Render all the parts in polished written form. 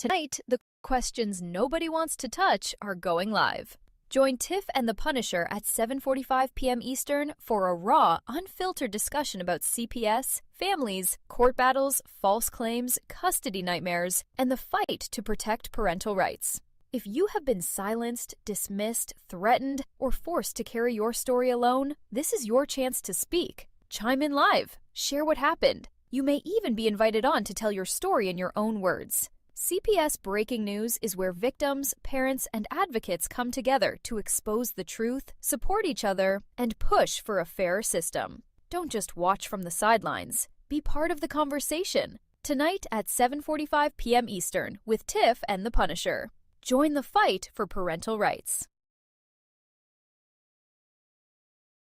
Tonight, the questions nobody wants to touch are going live. Join Tiff and the Punisher at 7:45 p.m. Eastern for a raw, unfiltered discussion about CPS, families, court battles, false claims, custody nightmares, and the fight to protect parental rights. If you have been silenced, dismissed, threatened, or forced to carry your story alone, this is your chance to speak. Chime in live. Share what happened. You may even be invited on to tell your story in your own words. CPS Breaking News is where victims, parents, and advocates come together to expose the truth, support each other, and push for a fairer system. Don't just watch from the sidelines. Be part of the conversation. Tonight at 7:45 p.m. Eastern with Tiff and the Punisher. Join the fight for parental rights.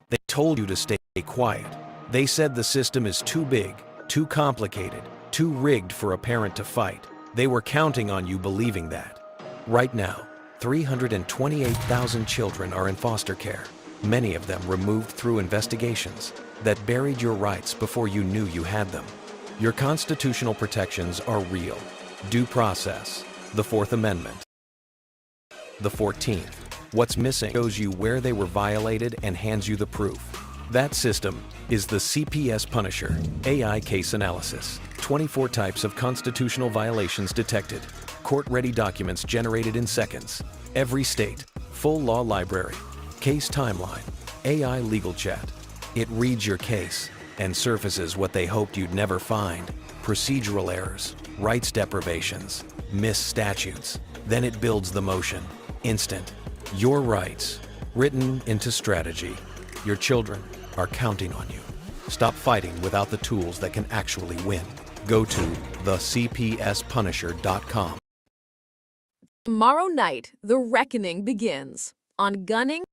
They told you to stay quiet. They said the system is too big, too complicated, too rigged for a parent to fight. They were counting on you believing that. Right now, 328,000 children are in foster care, many of them removed through investigations that buried your rights before you knew you had them. Your constitutional protections are real. Due process, the Fourth Amendment. The 14th, what's missing shows you where they were violated and hands you the proof. That system is the CPS Punisher, AI case analysis. 24 types of constitutional violations detected. Court-ready documents generated in seconds. Every state, full law library, case timeline, AI legal chat. It reads your case and surfaces what they hoped you'd never find. Procedural errors, rights deprivations, missed statutes. Then it builds the motion. Instant. Your rights, written into strategy. Your children are counting on you. Stop fighting without the tools that can actually win. Go to thecpspunisher.com. Tomorrow night, the reckoning begins on gunning.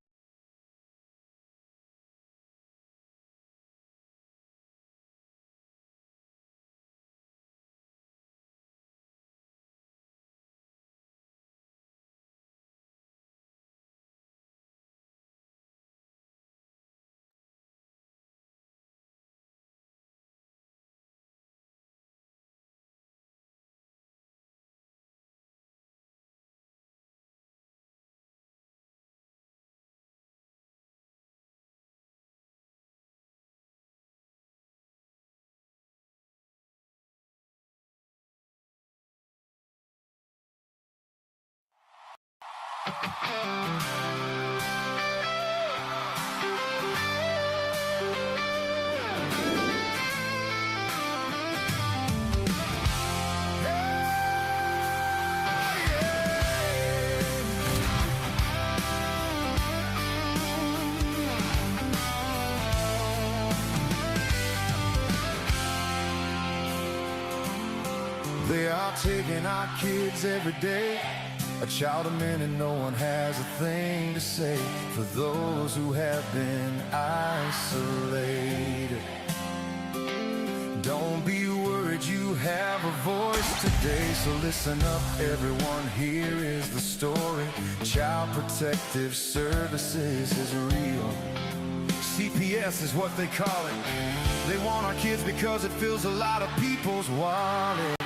They are taking our kids every day. A child a minute, no one has a thing to say for those who have been isolated. Don't be worried, you have a voice today. So listen up, everyone, here is the story. Child Protective Services is real. CPS is what they call it. They want our kids because it fills a lot of people's wallets.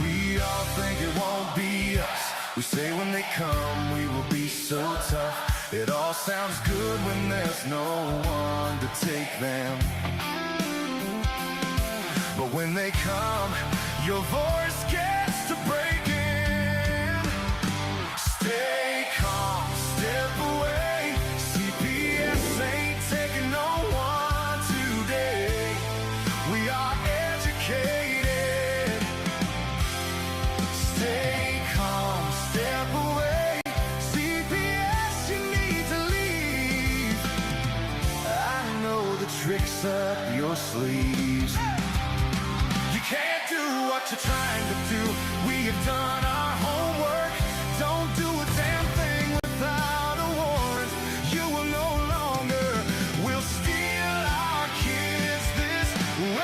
We all think it won't be us. We say when they come we will be so tough. It all sounds good when there's no one to take them. But when they come, your voice gets to breaking. Stay calm, step away. CPS ain't taking no one today. We are educated. Stay calm, step away. CPS, you need to leave. I know the tricks up your sleeves. You can't do what you're trying to do. We have done our homework. Don't do a damn thing without a warrant. You will no longer will steal our kids this way.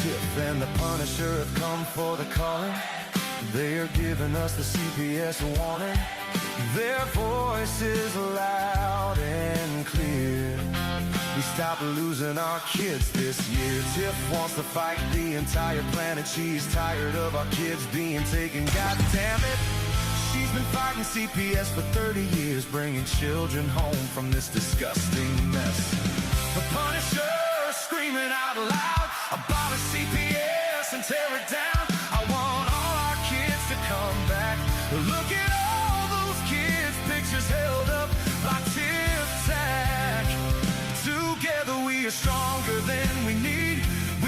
Tiff and the Punisher have come for the calling. They are giving us the CPS warning. Their voice is loud and clear. We stopped losing our kids this year. Tiff wants to fight the entire planet. She's tired of our kids being taken. God damn it. She's been fighting CPS for 30 years, bringing children home from this disgusting mess. The Punisher screaming out loud, abolish CPS and tear it down. I want all our kids to come back. Look at all those kids' pictures held up by Tiff Tack. Together we are stronger than we need.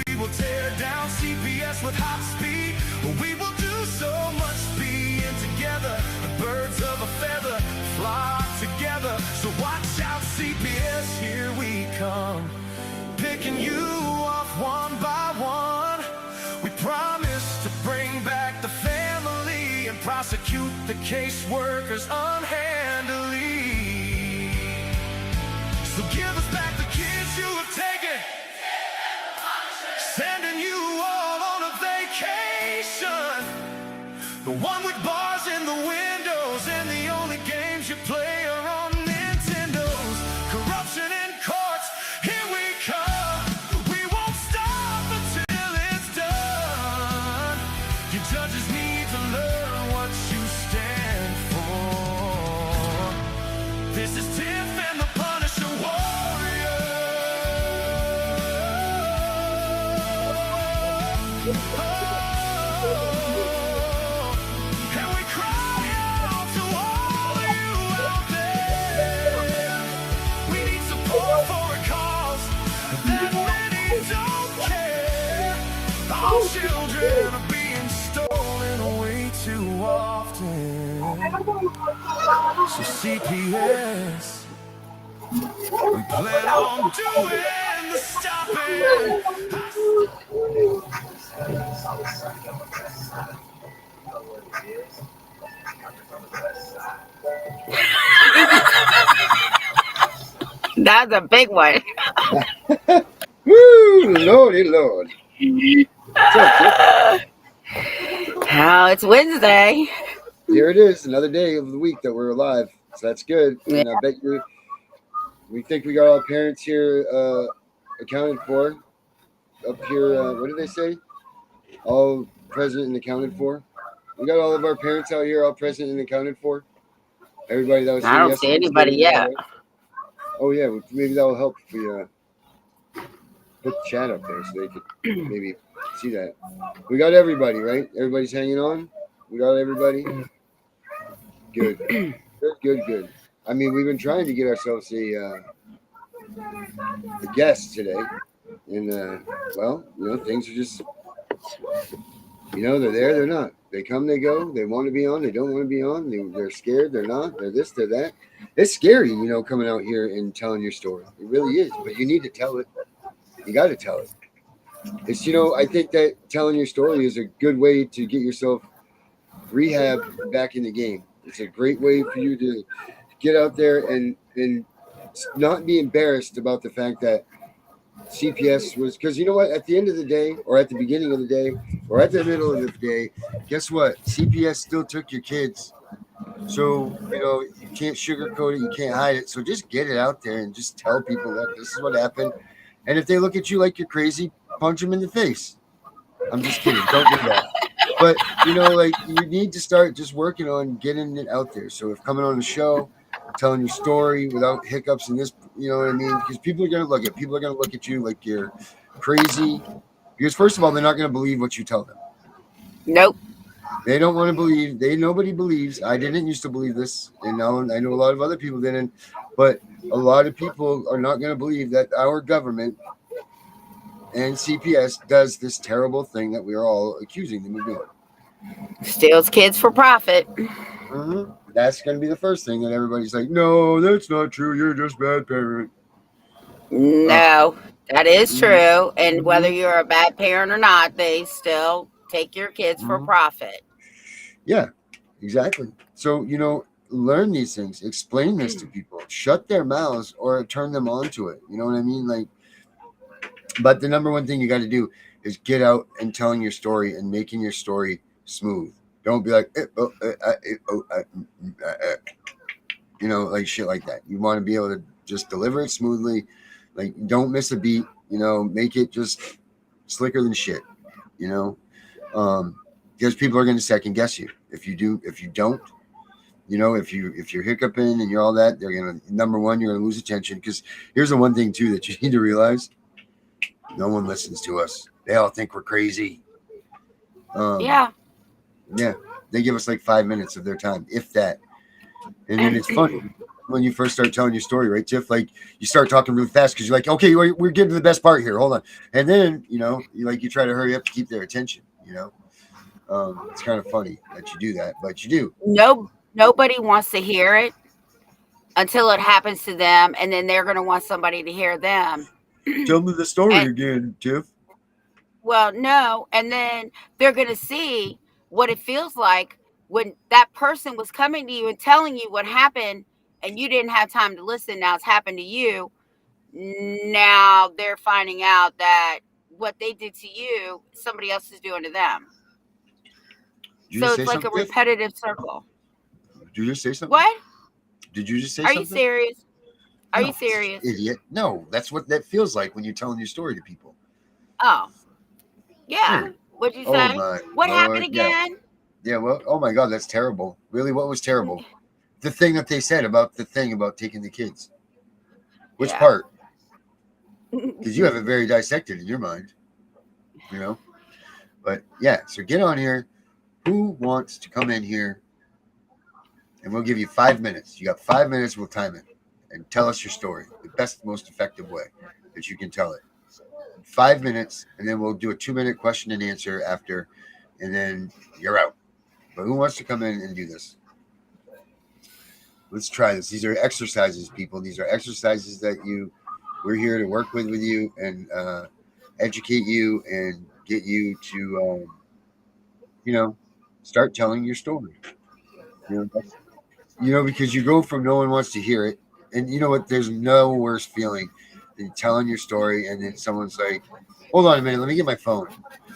We will tear down CPS with hot speed. We will do so much being together. The birds of a feather flock together. So watch out, CPS, here we come. Picking you off one by one. We promise to bring back the family and prosecute the caseworkers unhandily. So give us back the kids you have taken. Sending you all on a vacation. The one with bars in the windows and the only games you play are on Nintendos. Corruption in courts, here we come. We won't stop until it's done. You judges need to learn what you stand for. This is Tiff and the Punisher Warrior. And we cry out to all of you out there. We need support for a cause that many don't care. Our children are being stolen way too often. So CPS, we plan on doing the stopping. That's a big one. Woo, Lordy Lord. What's up, Oh, it's Wednesday. Tiff? Here it is, another day of the week that we're alive. So that's good. And I bet you we think we got all parents here accounted for. Up here, what did they say? All present and accounted for. We got all of our parents out here, all present and accounted for. Everybody that was here I don't see yesterday, anybody yet. right? Oh yeah, maybe that will help if we put the chat up there so they could maybe see that. We got everybody, right? Everybody's hanging on. We got everybody. Good. Good. I mean, we've been trying to get ourselves a guest today, and well, things are just, they're there, they're not. They come, they go. They want to be on, they don't want to be on. They're scared, they're not. They're this, they're that. It's scary, coming out here and telling your story. It really is, but you need to tell it. You got to tell it. It's, I think that telling your story is a good way to get yourself rehab back in the game. It's a great way for you to get out there and not be embarrassed about the fact that CPS was, because you know what, at the end of the day, or at the beginning of the day, or at the middle of the day, guess what? CPS still took your kids. So, you can't sugarcoat it, you can't hide it. So just get it out there and just tell people that this is what happened. And if they look at you like you're crazy, punch them in the face. I'm just kidding. Don't do that. But, you need to start just working on getting it out there. So if coming on the show, telling your story without hiccups in this, you know what I mean? Because people are going to look at you like you're crazy. Because first of all, they're not going to believe what you tell them. Nope. They don't want to believe. Nobody believes. I didn't used to believe this. And now I know a lot of other people didn't. But a lot of people are not going to believe that our government and CPS does this terrible thing that we are all accusing them of doing. Steals kids for profit. Mm-hmm. That's going to be the first thing that everybody's like, no, that's not true. You're just a bad parent. No, that is true. And whether you're a bad parent or not, they still take your kids for profit. Yeah, exactly. So, learn these things. Explain this to people. Shut their mouths or turn them on to it. You know what I mean? But the number one thing you got to do is get out and telling your story and making your story smooth. Don't be like, like shit like that. You want to be able to just deliver it smoothly. Like, don't miss a beat. Make it just slicker than shit. Because people are going to second guess you if you do. If you don't, if you're hiccuping and you're all that, they're gonna, number one, you're gonna lose attention. Because here's the one thing too that you need to realize: no one listens to us. They all think we're crazy. Yeah. Yeah, they give us like 5 minutes of their time, if that. And then it's funny when you first start telling your story, right, Tiff? Like, you start talking really fast because you're like, okay, we're getting to the best part here. Hold on. And then, you try to hurry up to keep their attention, It's kind of funny that you do that, but you do. Nobody wants to hear it until it happens to them, and then they're going to want somebody to hear them. Tell me the story And, again, Tiff. well, no, and then they're going to see what it feels like when that person was coming to you and telling you what happened, and you didn't have time to listen. Now it's happened to you. Now they're finding out that what they did to you, somebody else is doing to them. So it's like a repetitive circle. Did you just say something? What? Did you just say Are something? you serious? Are No, you serious? Idiot. No, that's what that feels like when you're telling your story to people. Oh. Yeah. Weird. What'd you Oh say? my What Lord, happened again? Yeah, well, oh my God, that's terrible. Really, what was terrible? The thing that they said about taking the kids. Which part? Because you have it very dissected in your mind, But yeah, so get on here. Who wants to come in here? And we'll give you 5 minutes. You got 5 minutes, we'll time it. And tell us your story. The best, most effective way that you can tell it. 5 minutes, and then we'll do a 2-minute question and answer after, and then you're out. But who wants to come in and do this? Let's try this. These are exercises, people. These are exercises that we're here to work with you and educate you and get you to, start telling your story. Because you go from no one wants to hear it, and you know what? There's no worse feeling than telling your story, and then someone's like, "Hold on a minute, let me get my phone."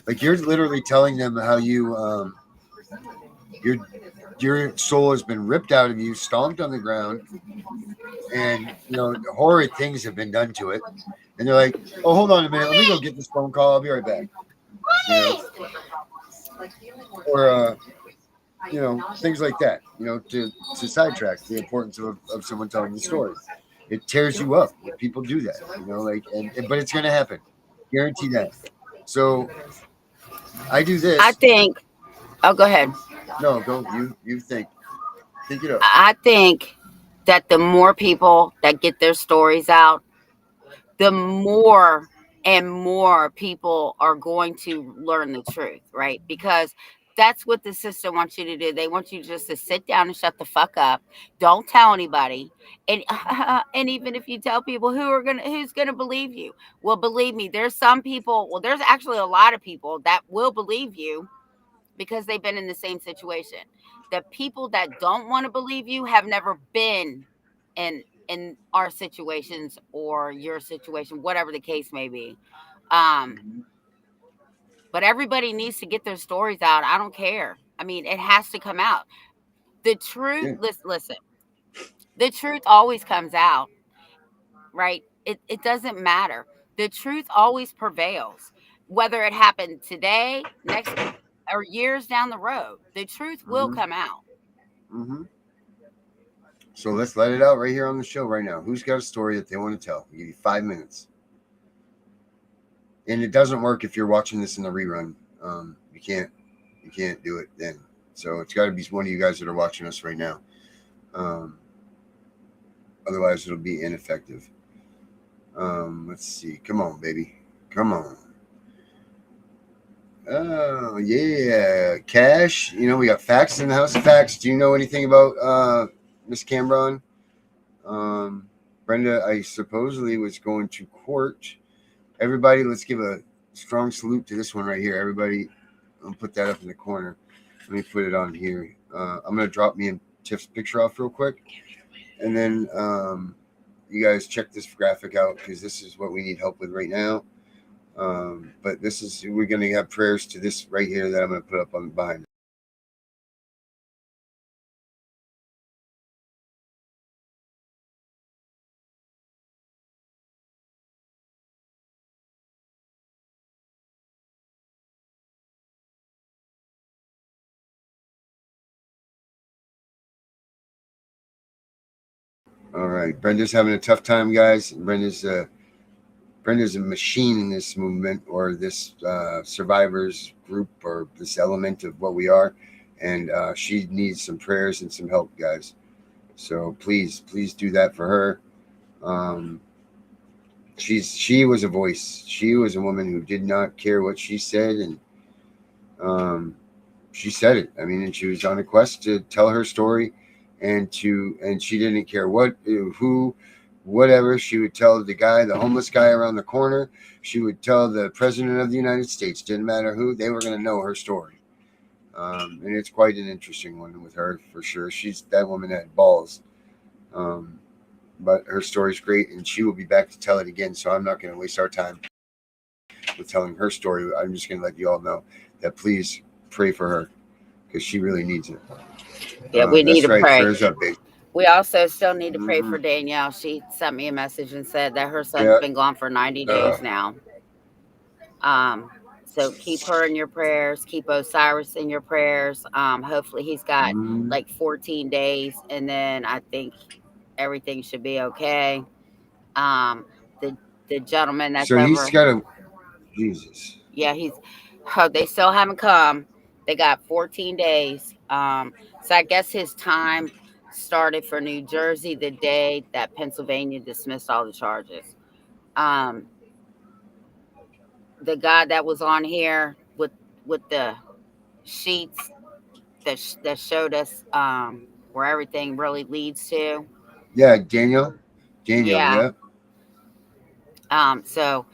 Like, you're literally telling them how your soul has been ripped out of you, stomped on the ground, and horrid things have been done to it. And they're like, "Oh, hold on a minute, let me go get this phone call. I'll be right back." Or things like that. To sidetrack the importance of someone telling the story. It tears you up when people do that. But it's going to happen. Guarantee that. So I do this. I think. Oh, go ahead. No, go. You think. Think it up. I think that the more people that get their stories out, the more and more people are going to learn the truth, right? Because that's what the system wants you to do. They want you just to sit down and shut the fuck up. Don't tell anybody. And and even if you tell people, who's gonna believe you? Well, believe me, there's some people. Well, there's actually a lot of people that will believe you because they've been in the same situation. The people that don't want to believe you have never been in our situations or your situation, whatever the case may be. But everybody needs to get their stories out. I don't care. I mean, it has to come out. The truth, listen, the truth always comes out, right? It doesn't matter. The truth always prevails, whether it happened today, next, or years down the road. The truth will come out. So let's let it out right here on the show right now. Who's got a story that they want to tell? I'll give you 5 minutes. And it doesn't work if you're watching this in the rerun. You can't do it then. So it's got to be one of you guys that are watching us right now. Otherwise, it'll be ineffective. Let's see. Come on, baby. Come on. Oh, yeah. Cash. We got Facts in the house. Facts. Do you know anything about Miss Cambron? Brenda, I supposedly was going to court. Everybody, let's give a strong salute to this one right here. Everybody, I'll put that up in the corner. Let me put it on here. I'm going to drop me and Tiff's picture off real quick. And then you guys check this graphic out because this is what we need help with right now. But we're going to have prayers to this right here that I'm going to put up on behind. All right. Brenda's having a tough time, guys. Brenda's a machine in this movement, or this survivors group, or this element of what we are. And she needs some prayers and some help, guys. So please do that for her. She was a voice. She was a woman who did not care what she said, and she said it. I mean, and she was on a quest to tell her story, and she didn't care who, whatever. She would tell the homeless guy around the corner. She would tell the president of the United States. Didn't matter who, they were going to know her story. And it's quite an interesting one with her, for sure. That woman had balls. But her story's great, and she will be back to tell it again. So I'm not going to waste our time with telling her story. I'm just going to let you all know that please pray for her, because she really needs it. Yeah, we need to pray. Prayers up, big. We also still need to pray for Danielle. She sent me a message and said that her son's been gone for 90 days now. So keep her in your prayers. Keep Osiris in your prayers. Hopefully he's got like 14 days, and then I think everything should be okay. The gentleman that's he's got a Jesus. Yeah, they still haven't come. They got 14 days. So I guess his time started for New Jersey the day that Pennsylvania dismissed all the charges. The guy that was on here with the sheets that showed us where everything really leads to. Yeah, Daniel. Yeah. So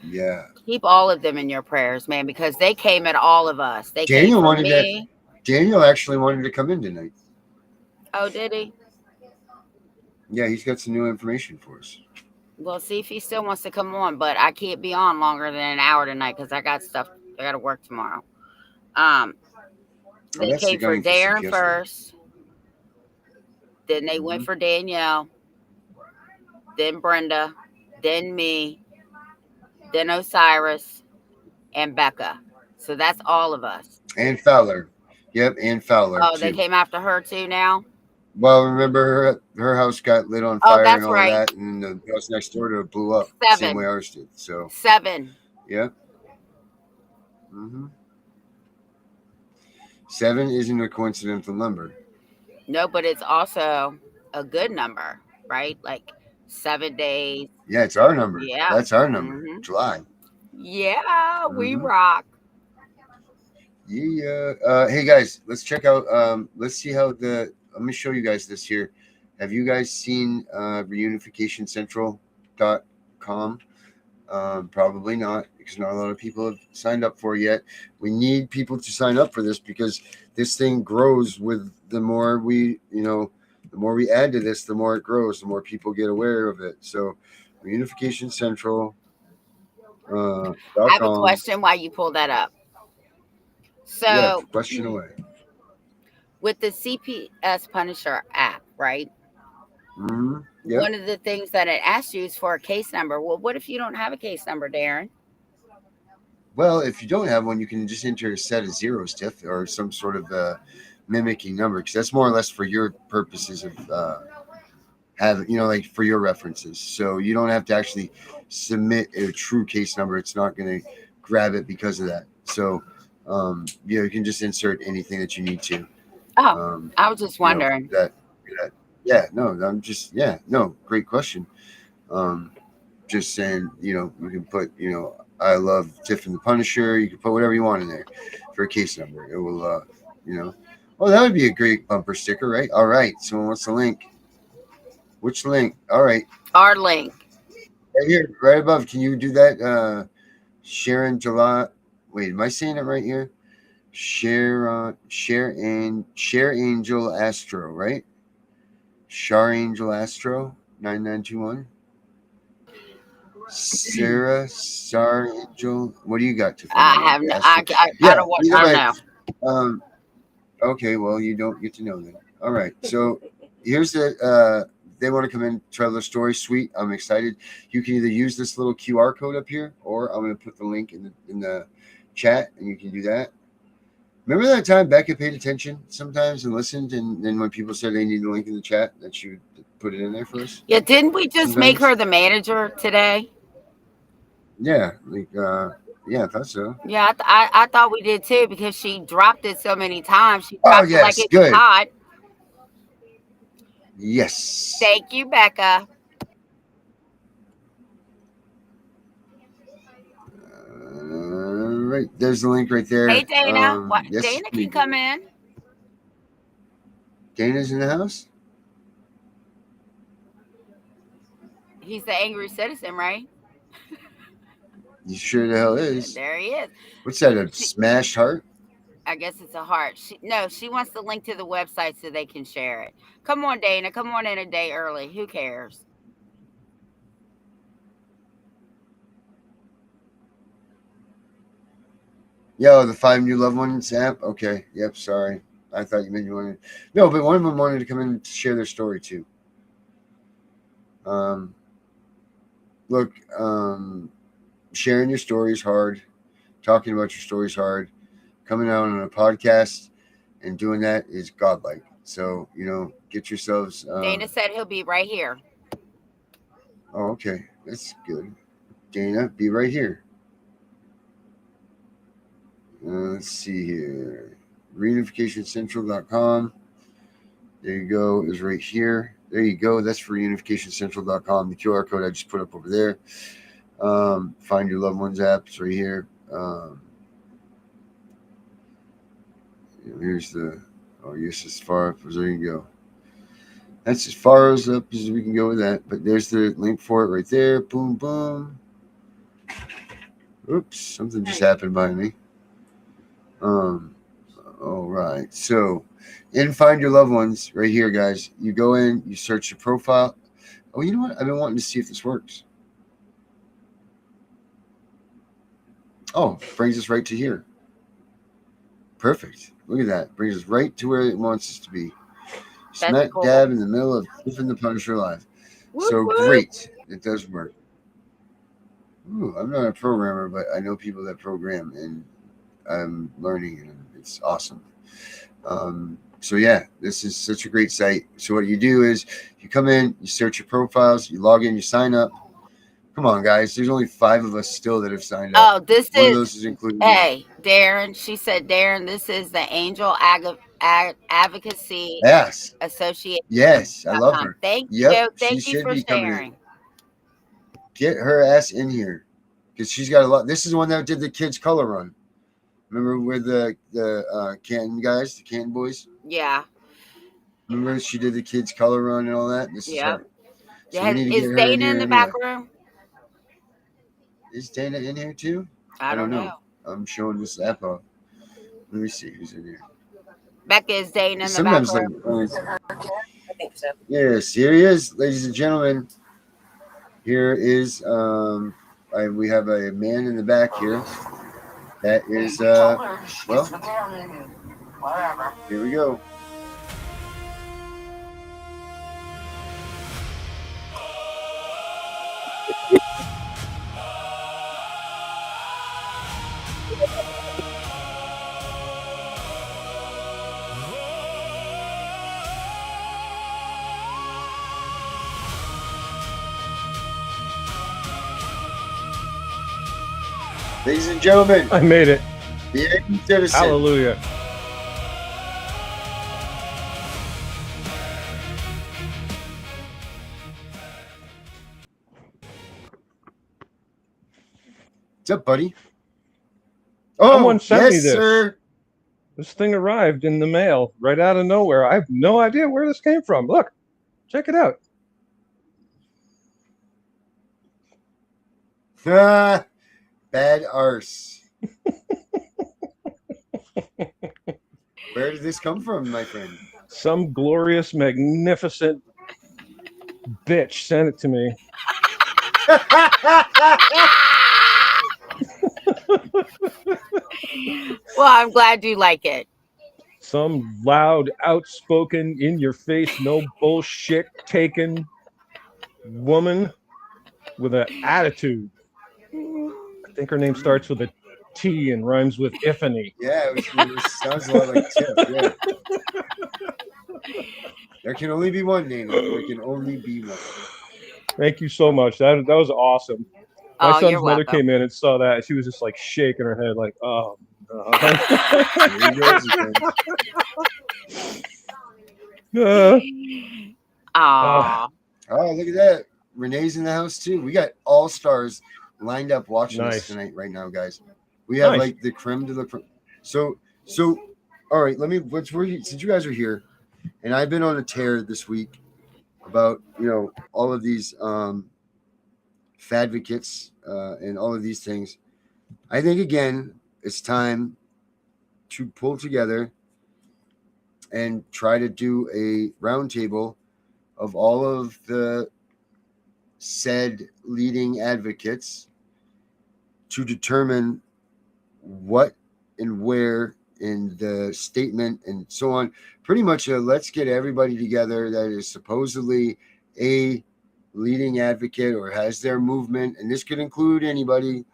keep all of them in your prayers, man, because they came at all of us. Daniel Daniel actually wanted to come in tonight. Oh, did he? Yeah, he's got some new information for us. Well, see if he still wants to come on, but I can't be on longer than an hour tonight because I got to work tomorrow. They came for Darren first. Then they went for Danielle. Then Brenda. Then me. Then Osiris. And Becca. So that's all of us. And Fowler. Yep, and Fowler. Oh, they came after her too now? Well, remember her house got lit on fire and all that, and the house next door to it blew up. 7. Same way ours did. So 7. Yep. 7 isn't a coincidental number. No, but it's also a good number, right? Like 7 days. Yeah, it's our number. Yeah, that's our number. July. Yeah, we rock. Yeah. Hey guys, let's check out. Let's see how let me show you guys this here. Have you guys seen reunificationcentral.com? Probably not, because not a lot of people have signed up for it yet. We need people to sign up for this, because this thing grows with the more we add to this, the more it grows, the more people get aware of it. So reunificationcentral. I have a question while you pull that up. So question away. With the CPS Punisher app, right? Yep. One of the things that it asks you is for a case number. Well, what if you don't have a case number, Darren? Well, if you don't have one, you can just enter a set of zeros, Tiff, or some sort of mimicking number, because that's more or less for your purposes of like for your references. So you don't have to actually submit a true case number. It's not going to grab it because of that. So you can just insert anything that you need to. Oh, I was just wondering. Great question. Just saying, you can put, I love Tiff and the Punisher. You can put whatever you want in there for a case number. It will, that would be a great bumper sticker, right? All right. So what's the link? Which link? All right. Our link. Right here, right above. Can you do that? Sharon July. Wait, am I saying it right here? Share Angel Astro, right? Shar Angel Astro 9921. Sarah Star Angel. What do you got to? I have no. I don't know. Okay, well, you don't get to know them. All right. So here's they want to come in, tell their story. Sweet. I'm excited. You can either use this little QR code up here, or I'm going to put the link in the chat, and you can do that. Remember that time Becca paid attention sometimes and listened, and then when people said they need the link in the chat, that she would put it in there for us? Yeah, didn't we just make Sometimes? her the manager today? Yeah, like yeah, I thought so. Yeah, I thought we did too because she dropped it so many times. She Oh dropped it like yes, it was good. hot. Yes. Thank you, Becca. Right, there's the link right there. Hey, Dana. What? Yes, Dana can come in. Dana's in the house. He's the angry citizen, right? You sure the hell is. There he is. What's that? A smashed heart? I guess it's a heart. She wants the link to the website so they can share it. Come on, Dana. Come on in a day early. Who cares? Yo, the 5 new loved ones app. Okay. Yep. Sorry. I thought you meant you wanted. No, but one of them wanted to come in to share their story too. Look, sharing your story is hard. Talking about your story is hard. Coming out on a podcast and doing that is godlike. So, get yourselves. Dana said he'll be right here. Oh, okay. That's good. Dana, be right here. Let's see here. Reunificationcentral.com. There you go. Is right here. There you go. That's for reunificationcentral.com. The QR code I just put up over there. Find your loved ones app. It's right here. Here's the. Oh, yes, as far up as there you go. That's as far as up as we can go with that. But there's the link for it right there. Boom, boom. Oops, something just happened by me. All right. So, in Find Your Loved Ones, right here, guys. You go in, you search your profile. Oh, you know what? I've been wanting to see if this works. Oh, brings us right to here. Perfect. Look at that. Brings us right to where it wants us to be. Smack dab in the middle of Tiff and the Punisher live. So great. It does work. Ooh, I'm not a programmer, but I know people that program, and I'm learning, and it's awesome. So yeah, this is such a great site. So what you do is you come in, you search your profiles, you log in, you sign up. Come on, guys. There's only 5 of us still that have signed up. Oh, this One is. of those is included. Hey, Darren. She said, Darren, this is the Angel Advocacy Yes. Association. Yes, I love her. Thank you. Thank She you should for be coming in. sharing. Get her ass in here because she's got a lot. This is the one that did the kids color run. Remember with the Canton guys, the Canton boys? Yeah. Remember she did the kids color run and all that? This is her. So we need to Is get her Dana in here in the anyway. back room? Is Dana in here too? I don't know. I'm showing this app off. Let me see who's in here. Becca, is Dana in the Sometimes back room? I think so. Yes, here he is, ladies and gentlemen. Here is we have a man in the back here. That is well. Here we go. Ladies and gentlemen, I made it. the angry citizen. Hallelujah. What's up, buddy? Oh, Someone sent me yes, this. sir. This thing arrived in the mail right out of nowhere. I have no idea where this came from. Look, check it out. Bad arse. Where did this come from, my friend? Some glorious, magnificent bitch sent it to me. Well, I'm glad you like it. Some loud, outspoken, in-your-face, no bullshit taken woman with an attitude. I think her name starts with a T and rhymes with Tiffany. Yeah, it sounds a lot like Tiff. Yeah. There can only be one, Dana. There can only be one. Thank you so much. That was awesome. My Oh, son's you're mother welcome. came in and saw that. And she was just like shaking her head, like, "Oh, no." There he goes again. Aw. Oh, look at that. Renee's in the house too. We got all stars lined up watching us Nice. tonight, right now, guys. We have Nice. like the creme de la creme. So, all right. Since you guys are here, and I've been on a tear this week about all of these fadvocates and all of these things. I think again it's time to pull together and try to do a roundtable of all of the said leading advocates to determine what and where in the statement and so on. Pretty much let's get everybody together that is supposedly a leading advocate or has their movement, and this could include anybody.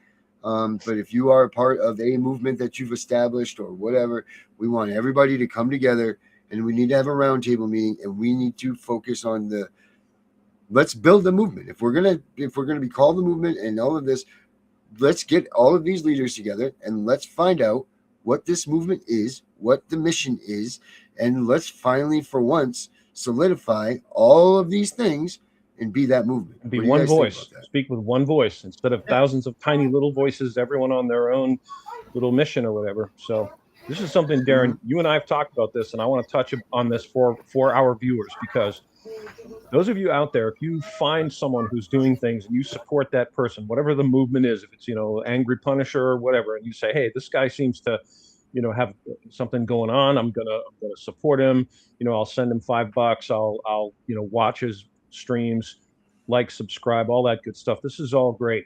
But if you are a part of a movement that you've established or whatever, we want everybody to come together, and we need to have a roundtable meeting, and we need to focus on let's build the movement. If we're gonna be called the movement and all of this, let's get all of these leaders together and let's find out what this movement is, what the mission is, and let's finally, for once, solidify all of these things and be that movement. Be one voice. Speak with one voice instead of thousands of tiny little voices, everyone on their own little mission or whatever. So this is something, Darren, you and I have talked about this, and I want to touch on this for our viewers, because those of you out there, if you find someone who's doing things and you support that person, whatever the movement is, if it's, Angry Punisher or whatever, and you say, hey, this guy seems to, have something going on, I'm gonna support him. I'll send him $5. I'll watch his streams, like, subscribe, all that good stuff. This is all great.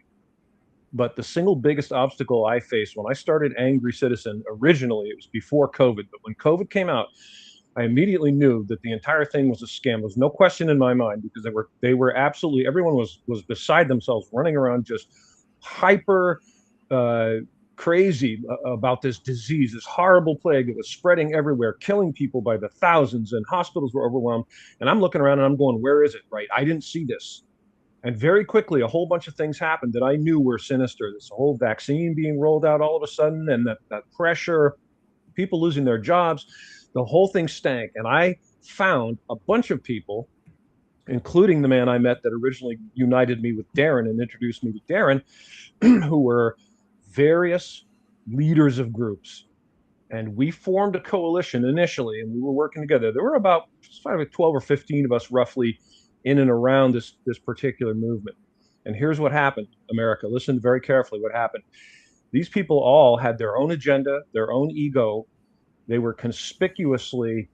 But the single biggest obstacle I faced when I started Angry Citizen, originally, it was before COVID, but when COVID came out, I immediately knew that the entire thing was a scam. There was no question in my mind, because they were absolutely, everyone was beside themselves, running around just hyper crazy about this disease, this horrible plague that was spreading everywhere, killing people by the thousands, and hospitals were overwhelmed. And I'm looking around and I'm going, where is it, right? I didn't see this. And very quickly, a whole bunch of things happened that I knew were sinister. This whole vaccine being rolled out all of a sudden, and that pressure, people losing their jobs, the whole thing stank. And I found a bunch of people, including the man I met that originally united me with Darren and introduced me to Darren, who were various leaders of groups. And we formed a coalition initially, and we were working together. There were about 12 or 15 of us roughly in and around this particular movement. And here's what happened, America. Listen very carefully what happened. These people all had their own agenda, their own ego. They were conspicuously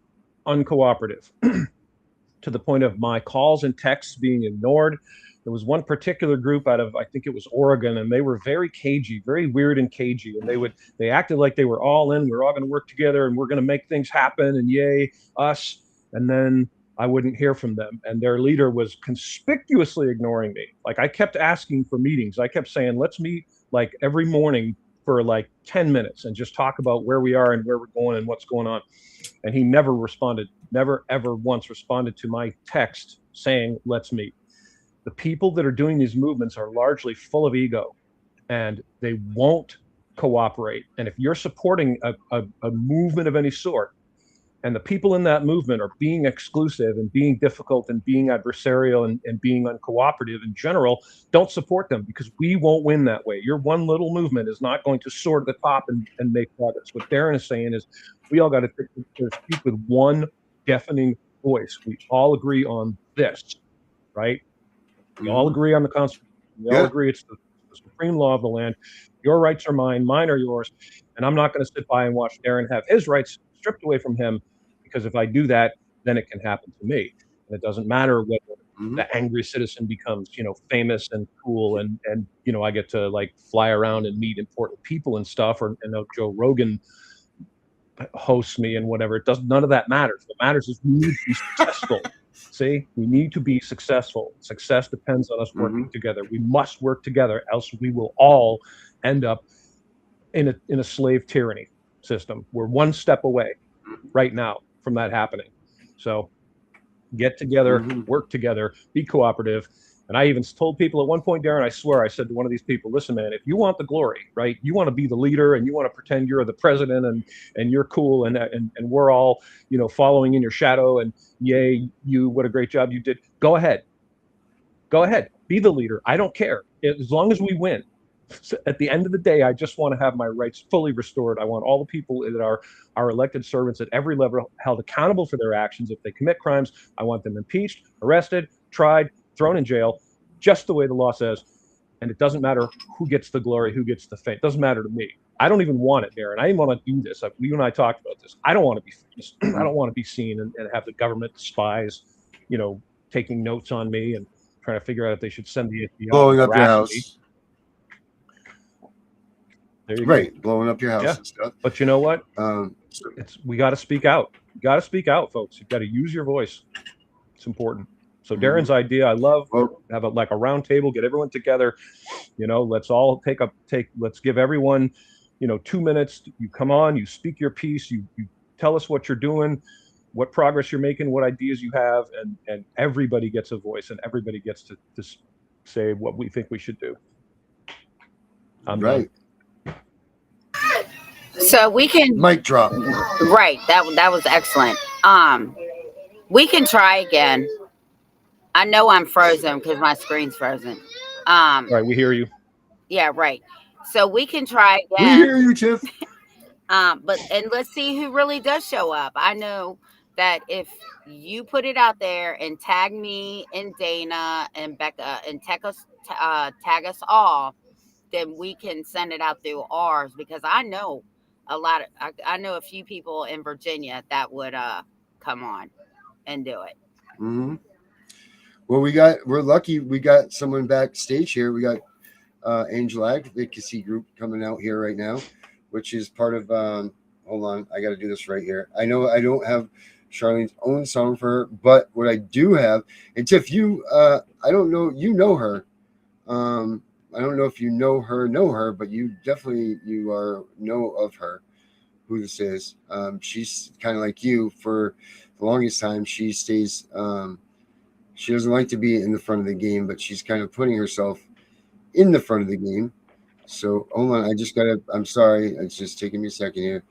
uncooperative to the point of my calls and texts being ignored. There was one particular group out of, I think it was Oregon, and they were very cagey, very weird and cagey. And they acted like they were all in. We're all going to work together and we're going to make things happen, and yay, us. And then I wouldn't hear from them. And their leader was conspicuously ignoring me. Like, I kept asking for meetings. I kept saying, let's meet like every morning for like 10 minutes and just talk about where we are and where we're going and what's going on. And he never responded, never, ever once responded to my text saying, let's meet. The people that are doing these movements are largely full of ego, and they won't cooperate. And if you're supporting a movement of any sort, and the people in that movement are being exclusive and being difficult and being adversarial and being uncooperative in general, don't support them, because we won't win that way. Your one little movement is not going to soar to the top and make progress. What Darren is saying is we all got to speak with one deafening voice. We all agree on this, right? We all agree on the Constitution. We all agree it's the supreme law of the land. Your rights are mine, mine are yours. And I'm not going to sit by and watch Darren have his rights stripped away from him, because if I do that, then it can happen to me. And it doesn't matter whether the Angry Citizen becomes, famous and cool, and I get to like fly around and meet important people and stuff, or Joe Rogan hosts me and whatever. None of that matters. What matters is we need to be successful. See, we need to be successful. Success depends on us working together. We must work together, else we will all end up in a slave tyranny system. We're one step away right now from that happening. So Get together, Mm-hmm. work together, be cooperative. And I even told people at one point, Darren, I swear, I said to one of these people, listen, man, if you want the glory, right, you want to be the leader and you want to pretend you're the president and you're cool and we're all, you know, following in your shadow and yay, you, what a great job you did. Go ahead. Go ahead. Be the leader. I don't care. As long as we win. So at the end of the day, I just want to have my rights fully restored. I want all the people that are our elected servants at every level held accountable for their actions. If they commit crimes, I want them impeached, arrested, tried, thrown in jail, just the way the law says. And it doesn't matter who gets the glory, who gets the fame. It doesn't matter to me. I don't even want it, Darren. I didn't want to do this. You and I talked about this. I don't want to be famous. I don't want to be seen and have the government spies, you know, taking notes on me and trying to figure out if they should send the FBI blowing up your harass me. house. There you Right, go. blowing up your house Yeah. and stuff. But you know what? So- We got to speak out. You got to speak out, folks. You've got to use your voice. It's important. So Mhm. Darren's idea, I love. Well- Have a round table, get everyone together. You know, let's all let's give everyone, you know, 2 minutes. You come on, you speak your piece, you tell us what you're doing, what progress you're making, what ideas you have, and everybody gets a voice and everybody gets to say what we think we should do. I'm done. Right. So we can Mic drop. right. That was excellent. We can try again. I know I'm frozen because my screen's frozen. All right, we hear you. Yeah, right. So we can try We again. hear you, Tiff. But let's see who really does show up. I know that if you put it out there and tag me and Dana and Becca and tag us all, then we can send it out through ours, because I know I know a few people in Virginia that would come on and do it. Mm-hmm. Well, we're lucky we got someone backstage here. We got Angel Advocacy Group coming out here right now, which is part of hold on, I got to do this right here. I know I don't have Charlene's own song for her, but what I do have, and Tiff, you I don't know, you know her. I don't know if you know her, but you definitely know of her, who this is. She's kind of like you. For the longest time, she stays she doesn't like to be in the front of the game, but she's kind of putting herself in the front of the game. So hold on, I'm sorry, it's just taking me a second here.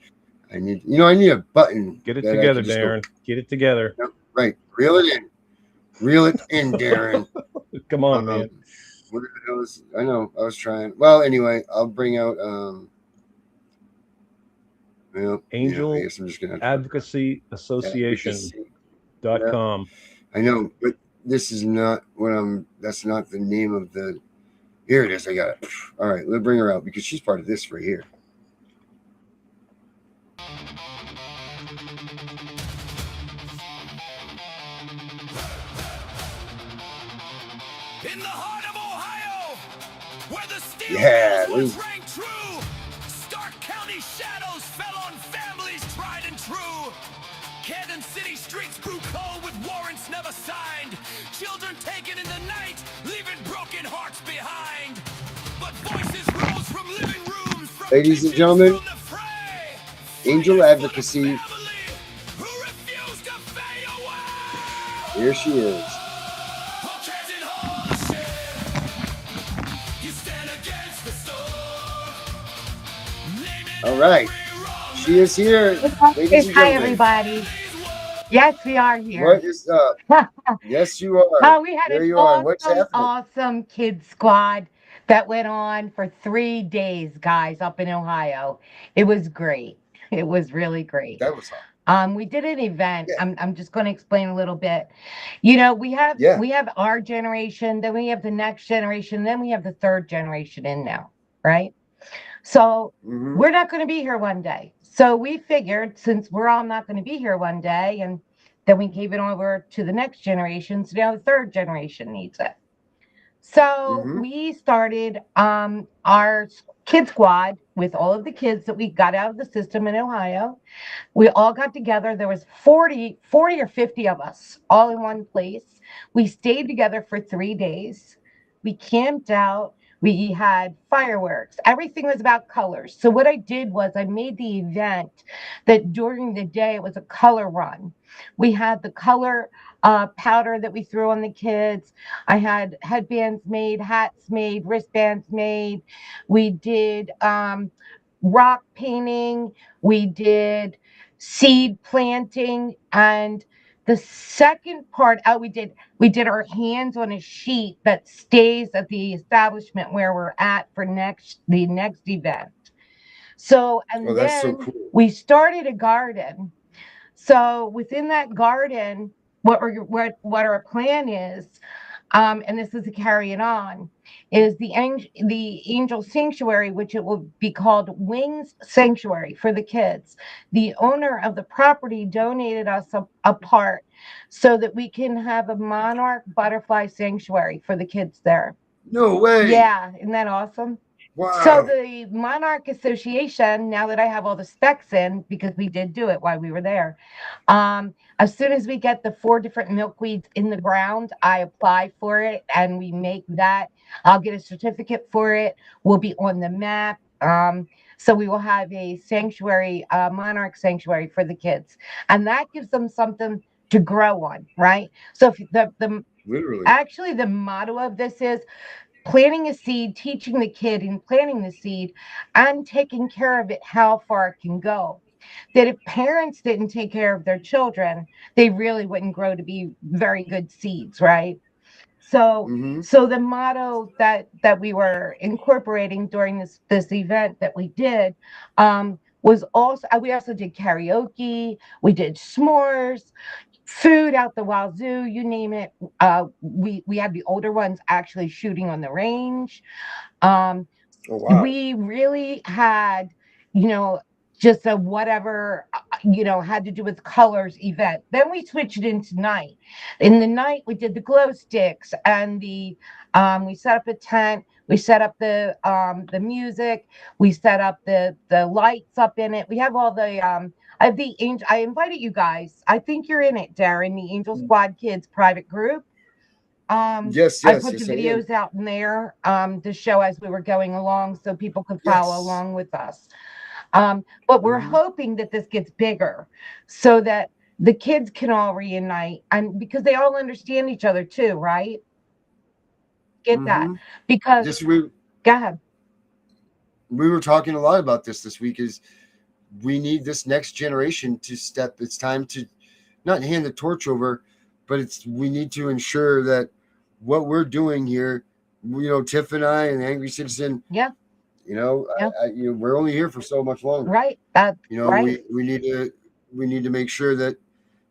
I need a button. Get it together, Darren. Get it together. Right, reel it in, Darren. Come on, man. What the hell is? I know, I was trying. Well, anyway, I'll bring out Angel I guess I'm just gonna Advocacy Association.com. I know, but this is not that's not the name of the. Here it is. I got it. All right, let's bring her out because she's part of this right here. In the heart of Ohio, where the steel once rang true, Stark County shadows fell on families tried and true. Canton City streets grew cold with warrants never signed. Children taken in the night, leaving broken hearts behind. But voices rose from living rooms, from ladies and gentlemen, Angel Advocacy. Here she is. All right, she is here. Hi, everybody. Yes, we are here. What is up? Yes, you are. We had there an you are. What's happening? awesome kids squad that went on for 3 days, guys, up in Ohio. It was great. It was really great. That was awesome. We did an event. Yeah. I'm just going to explain a little bit. You know, we have our generation, then we have the next generation, then we have the third generation in now, right? So we're not going to be here one day. So we figured, since we're all not going to be here one day, and then we gave it over to the next generation, so now the third generation needs it. So we started our kid squad with all of the kids that we got out of the system in Ohio. We all got together. There was 40 or 50 of us all in one place. We stayed together for 3 days. We camped out. We had fireworks. Everything was about colors. So what I did was I made the event that during the day it was a color run. We had the color powder that we threw on the kids. I had headbands made, hats made, wristbands made. We did rock painting. We did seed planting. And the second part, we did our hands on a sheet that stays at the establishment where we're at for the next event. So, and that's so then cool. we started a garden. So within that garden, what our plan is, and this is to carry it on, is the angel sanctuary, which it will be called Wings Sanctuary for the kids. The owner of the property donated us a part so that we can have a monarch butterfly sanctuary for the kids there. No way. Yeah, isn't that awesome? Wow. So the Monarch Association, now that I have all the specs in, because we did do it while we were there, as soon as we get the 4 different milkweeds in the ground, I apply for it and we make that. I'll get a certificate for it. We'll be on the map. So we will have a sanctuary, monarch sanctuary for the kids. And that gives them something to grow on, right? So if Literally. Actually, the motto of this is planting a seed, teaching the kid in planting the seed, and taking care of it how far it can go. That if parents didn't take care of their children, they really wouldn't grow to be very good seeds, right? So, so the motto that we were incorporating during this event that we did was also, we also did karaoke, we did s'mores, food out the wazoo, you name it. We had the older ones actually shooting on the range. Oh, wow. We really had, just a whatever, had to do with colors event. Then we switched it into night. In the night, we did the glow sticks and we set up a tent. We set up the music. We set up the lights up in it. We have all the, I have the angel. I invited you guys. I think you're in it, Darren, the Angel Squad Kids private group. Yes, I put the videos out in there to show as we were going along so people could follow along with us. But we're hoping that this gets bigger so that the kids can all reunite, and because they all understand each other too, right? Get that? Because go ahead. We were talking a lot about this week. Is we need this next generation to step. It's time to not hand the torch over, but we need to ensure that what we're doing here, Tiff and I and the Angry Citizen, we're only here for so much longer, right? Right. We need to make sure that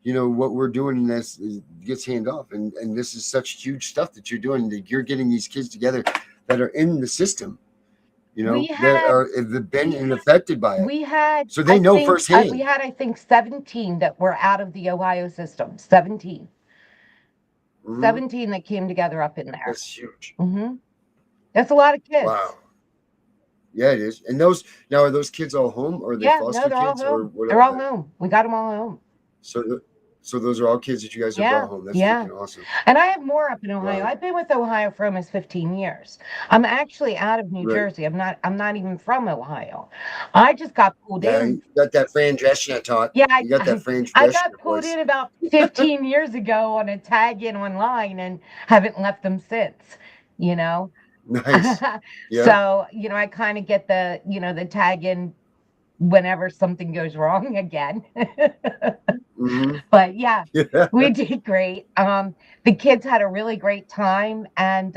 what we're doing in this gets hand off, and this is such huge stuff that you're doing. That you're getting these kids together that are in the system. That have been affected by it. We had, so they know firsthand. We had, I think, 17 that were out of the Ohio system. 17. 17 that came together up in there. That's huge. That's a lot of kids. Wow. Yeah, it is. And are those kids all home, or are they foster kids, or whatever? They're all home. We got them all home. So those are all kids that you guys have brought home. That's freaking awesome. And I have more up in Ohio. Wow. I've been with Ohio for almost 15 years. I'm actually out of New Jersey. I'm not even from Ohio. I just got pulled in. You got that Fran Drescher taught. Yeah, you got that Fran Drescher. I got pulled in about 15 years ago on a tag in online and haven't left them since. Nice. Yeah. So, I kind of get the tag in whenever something goes wrong again. But yeah, we did great. The kids had a really great time, and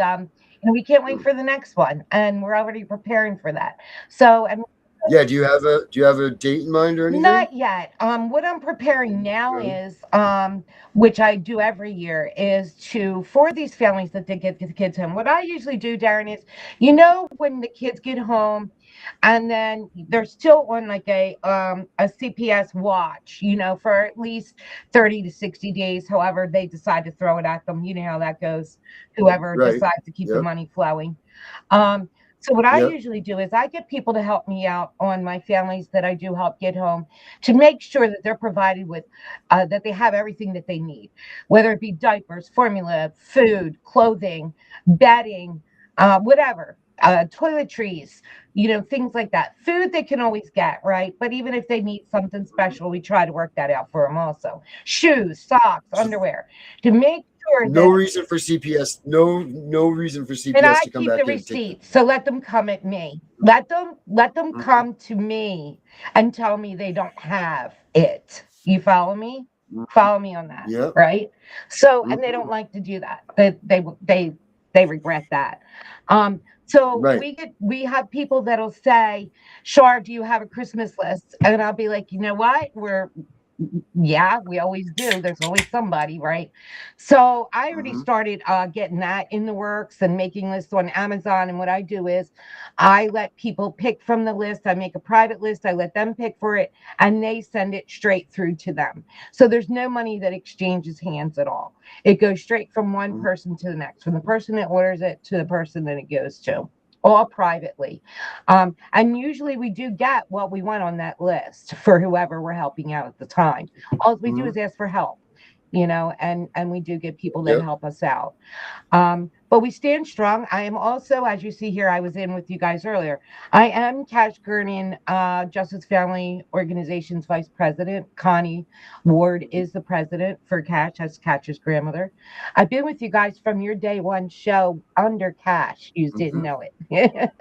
we can't wait for the next one, and we're already preparing for that. So, and yeah, do you have a date in mind or anything? Not yet. What I'm preparing now is, which I do every year, is for these families that they get the kids home. What I usually do, Darren, is, when the kids get home and then they're still on like a CPS watch, for at least 30 to 60 days, however they decide to throw it at them. You know how that goes, whoever decides to keep the money flowing. So what I usually do is I get people to help me out on my families that I do help get home to make sure that they're provided with, that they have everything that they need, whether it be diapers, formula, food, clothing, bedding, whatever. toiletries, you know, things like that. Food they can always get, right? But even if they need something special, we try to work that out for them also. Shoes, socks, underwear, to make sure No that. reason for CPS. No reason for And CPS I to come keep the back in and take them. receipts, so let them come at me. Let them Mhm. come to me and tell me they don't have it. You follow me? Follow me on that, Yep. right? So, and they Mhm. don't like to do that. They regret that. So Right. we have people that'll say, "Shar, do you have a Christmas list?" And I'll be like, "You know what? Yeah, we always do. There's always somebody, right?" So I already Mhm. started getting that in the works and making lists on Amazon. And what I do is I let people pick from the list. I make a private list. I let them pick for it, and they send it straight through to them. So there's no money that exchanges hands at all. It goes straight from one Mhm. person to the next, from the person that orders it to the person that it goes to, all privately. And usually we do get what we want on that list for whoever we're helping out at the time. All we do Mhm. is ask for help, you know, and we do get people that Yep. help us out. But we stand strong. I am also, as you see here, I was in with you guys earlier. I am Cash Gurnian, Justice Family Organization's vice president. Connie Ward is the president for Cash, as Cash's grandmother. I've been with you guys from your day one show under Cash. You didn't Mhm. know it.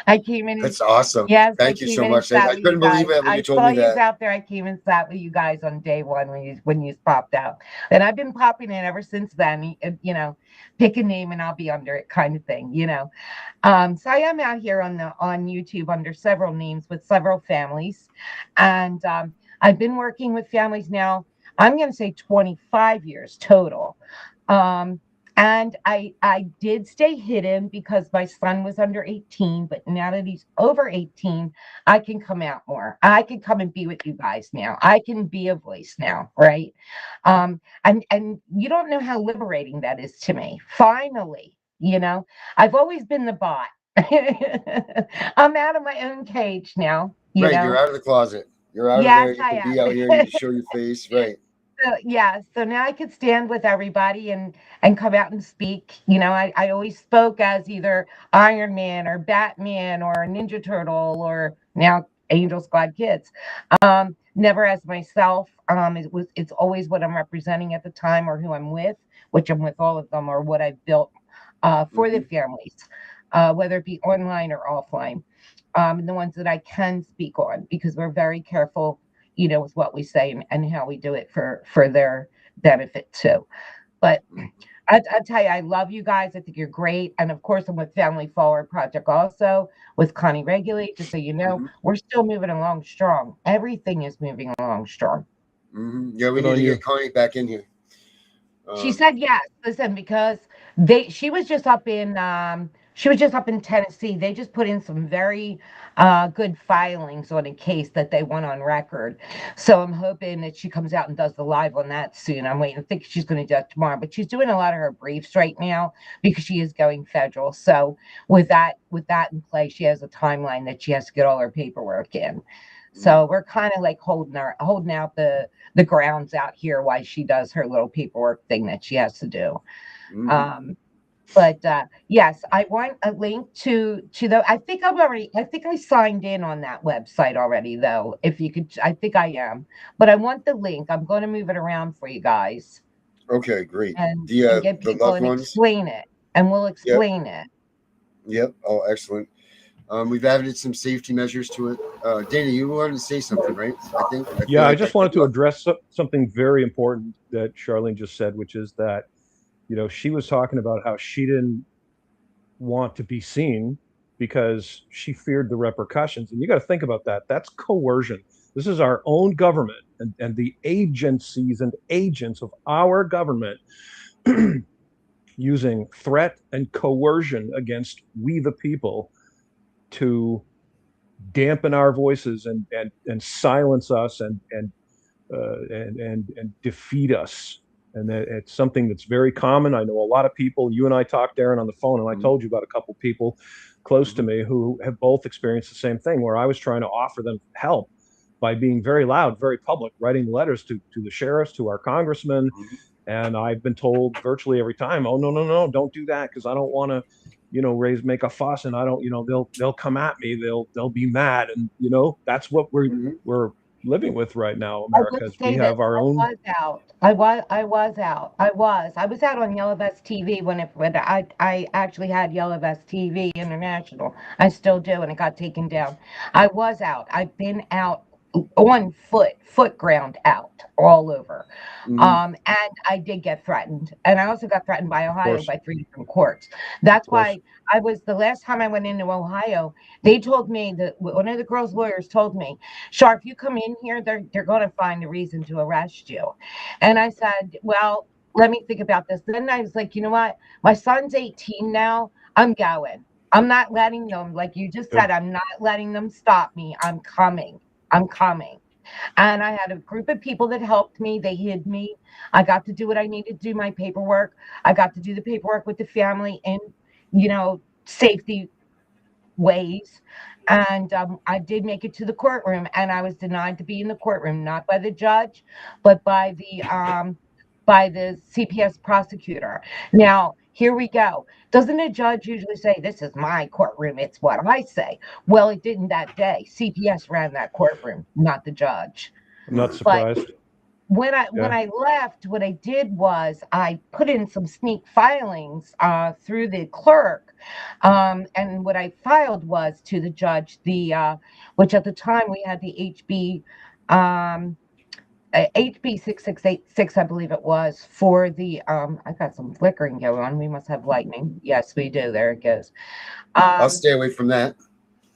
I came in and That's awesome. yes, I Thank you came so in and much. I sat with you couldn't believe guys. it when you I told saw me you that. out there. I came and sat with you guys on day one when you popped out, and I've been popping in ever since then. You know, pick a name and I'll be under it, kind of thing. You know, so I am out here on YouTube under several names with several families, and I've been working with families now. I'm going to say 25 years total. Um, and I did stay hidden because my son was under 18, but now that he's over 18, I can come out more. I can come and be with you guys now. I can be a voice now, right? And you don't know how liberating that is to me. Finally, you know, I've always been the bot. I'm out of my own cage now, you Right. You're know. out of the closet. You're out of Yes, there. You I can be am. out here. You can show your face. Right. So now I could stand with everybody and come out and speak. You know, I always spoke as either Iron Man or Batman or Ninja Turtle or now Angel Squad Kids. Never as myself. It's always what I'm representing at the time or who I'm with, which I'm with all of them, or what I've built for the Mhm. families, whether it be online or offline. And the ones that I can speak on, because we're very careful, you know, with what we say and how we do it for their benefit too. But I tell you, I love you guys. I think you're great. And of course, I'm with Family Forward Project also with Connie Regulate. Just so you know, Mhm. we're still moving along strong. Everything is moving along strong. Mhm. Yeah, we Good need on to you. get Connie back in here. She said yes. Listen, because she was just up in Tennessee. They just put in some very good filings on a case that they want on record. So I'm hoping that she comes out and does the live on that soon. I'm waiting. I think she's going to do it tomorrow, but she's doing a lot of her briefs right now because she is going federal. So with that in play, she has a timeline that she has to get all her paperwork in. So we're kind of like holding out the grounds out here while she does her little paperwork thing that she has to do. Mhm. But yes, I want a link to the. I think I signed in on that website already, though. If you could, I think I am. But I want the link. I'm going to move it around for you guys Okay, great. and get The people loved and ones. explain it, and we'll Yep. explain it. Yep. Oh, excellent. We've added some safety measures to it. Dana, you wanted to say something, right? I feel Yeah, I like I just cut wanted you to off. address something very important that Charlene just said, which is that, you know, she was talking about how she didn't want to be seen because she feared the repercussions. And you got to think about that. That's coercion. This is our own government and the agencies and agents of our government using threat and coercion against we the people to dampen our voices and silence us and defeat us. And it's something that's very common. I know a lot of people. You and I talked, Darren, on the phone, and I Mhm. told you about a couple people close to Mhm. me who have both experienced the same thing, where I was trying to offer them help by being very loud, very public, writing letters to the sheriffs, to our congressmen, Mhm. and I've been told virtually every time, "Oh, no, no, no, don't do that because I don't want to make a fuss, and I don't, they'll come at me, they'll be mad, and that's what we're living with right now, I America. would Is we say that have our I own. was out. I was out on Yellow Vest TV when I actually had Yellow Vest TV International. I still do, and it got taken down. I was out. I've been out on foot ground out all over. And I did get threatened. And I also got threatened by Ohio by 3 different courts. That's why the last time I went into Ohio, they told me that one of the girls' lawyers told me, Shar, if you come in here, they're going to find a reason to arrest you. And I said, well, let me think about this. Then I was like, you know what? My son's 18 now. I'm going. I'm not letting them, like you just said, I'm not letting them stop me. I'm coming. And I had a group of people that helped me. They hid me. I got to do what I needed to do, my paperwork. I got to do the paperwork with the family in, safety ways. And I did make it to the courtroom, and I was denied to be in the courtroom, not by the judge, but by the CPS prosecutor. Now, here we go. Doesn't a judge usually say, this is my courtroom, it's what I say? Well, it didn't that day. CPS ran that courtroom, not the judge. I'm not surprised. But when I left, what I did was I put in some sneak filings through the clerk, and what I filed was to the judge, which at the time we had the HB 6686, I believe it was, for the I got some flickering going on. We must have lightning. Yes, we do. There it goes. I'll stay away from that.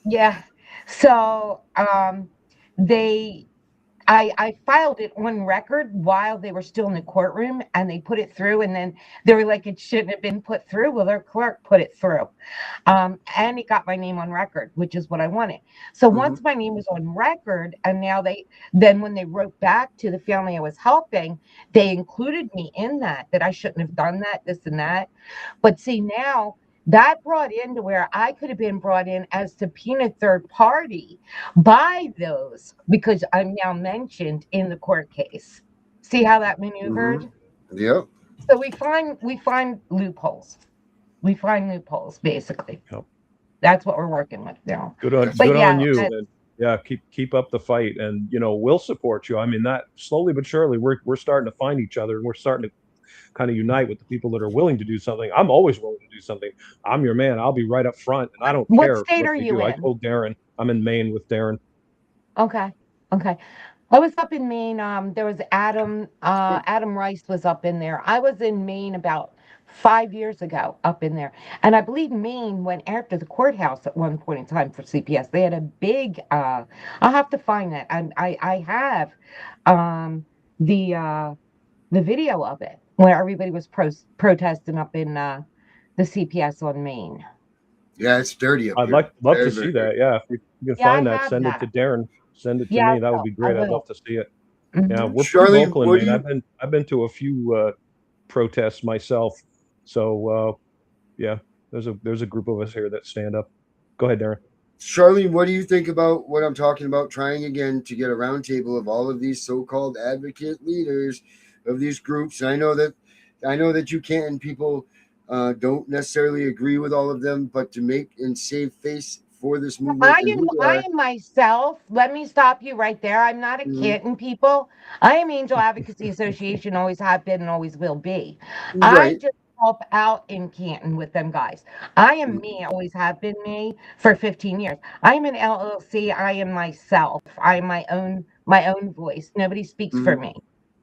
Yeah. So I filed it on record while they were still in the courtroom, and they put it through, and then they were like, it shouldn't have been put through. Well, their clerk put it through. And it got my name on record, which is what I wanted. So once my name was on record, and now when they wrote back to the family I was helping, they included me in that I shouldn't have done that, this and that. But see, now that brought into where I could have been brought in as subpoenaed third party by those, because I'm now mentioned in the court case. See how that maneuvered? Yep. So we find loopholes. We find loopholes, basically. Yep. That's what we're working with now. Good on you. And yeah, keep up the fight, and we'll support you. I mean, that slowly but surely we're starting to find each other, and we're starting to kind of unite with the people that are willing to do something. I'm always willing to do something. I'm your man. I'll be right up front, and I don't care. What state are you in? I told Darren I'm in Maine with Darren. Okay. I was up in Maine. There was Adam Rice was up in there. I was in Maine about 5 years ago, up in there. And I believe Maine went after the courthouse at one point in time for CPS. They had a big, I'll have to find that. I have the video of it where everybody was protesting up in the CPS on Maine. Yeah, it's dirty up I'd here. love to see that. Yeah, if you can find that, send it to Darren. Send it to me. That would be great. I'd love to see it. Yeah, we're pretty local in Maine. I've been to a few protests myself. So yeah, there's a group of us here that stand up. Go ahead, Darren. Charlene, what do you think about what I'm talking about? Trying again to get a roundtable of all of these so-called advocate leaders of these groups. And I know that you can't, and people don't necessarily agree with all of them, but to make and save face for this movement. I am myself. Let me stop you right there. I'm not a Canton people. I am Angel Advocacy Association, always have been and always will be. Right. I just help out in Canton with them guys. I am me, always have been me for 15 years. I am an LLC. I am myself. I am my own voice. Nobody speaks for me.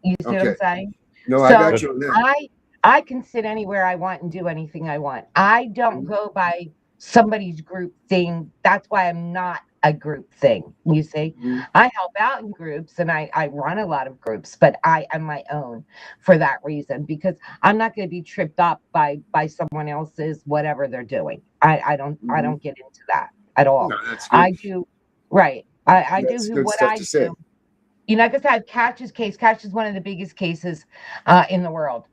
You see what I'm saying? No, so I got you on that. I can sit anywhere I want and do anything I want. I don't go by somebody's group thing. That's why I'm not a group thing. You see, I help out in groups, and I run a lot of groups, but I am my own for that reason, because I'm not going to be tripped up by someone else's whatever they're doing. I don't get into that at all. No, that's good. I do right. I do what I do. Like I said, Cash's case. Cash is one of the biggest cases in the world.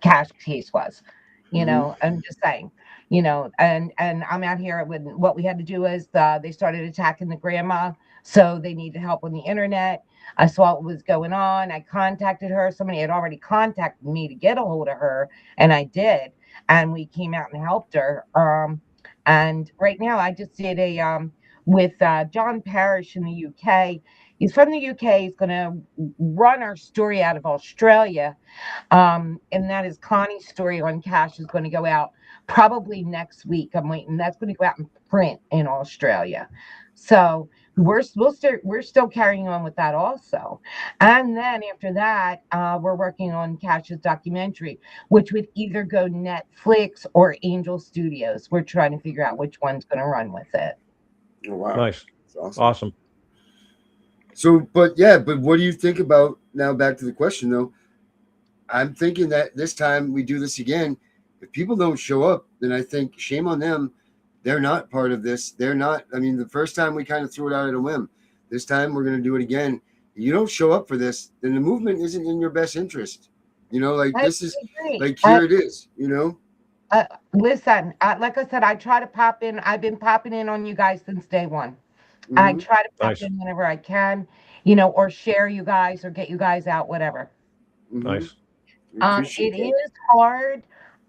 Cash case was, I'm just saying, and I'm out here when what we had to do is they started attacking the grandma. So they needed help on the internet. I saw what was going on. I contacted her. Somebody had already contacted me to get a hold of her, and I did. And we came out and helped her. And right now, I just did a with John Parrish in the UK. He's from the UK. He's going to run our story out of Australia. And that is Connie's story on Cash is going to go out probably next week. I'm waiting. That's going to go out in print in Australia. So we're still carrying on with that also. And then after that, we're working on Cash's documentary, which would either go Netflix or Angel Studios. We're trying to figure out which one's going to run with it. Oh, wow. Nice. That's Awesome. So, but what do you think about, now back to the question though, I'm thinking that this time we do this again, if people don't show up, then I think shame on them. They're not part of this. They're not. I mean, the first time we kind of threw it out at a whim. This time we're going to do it again. If you don't show up for this, then the movement isn't in your best interest. You know, like this is like, here it is, you know? Listen, like I said, I try to pop in. I've been popping in on you guys since day one. I try to pop in whenever I can, you know, or share you guys or get you guys out, whatever. Nice. It is hard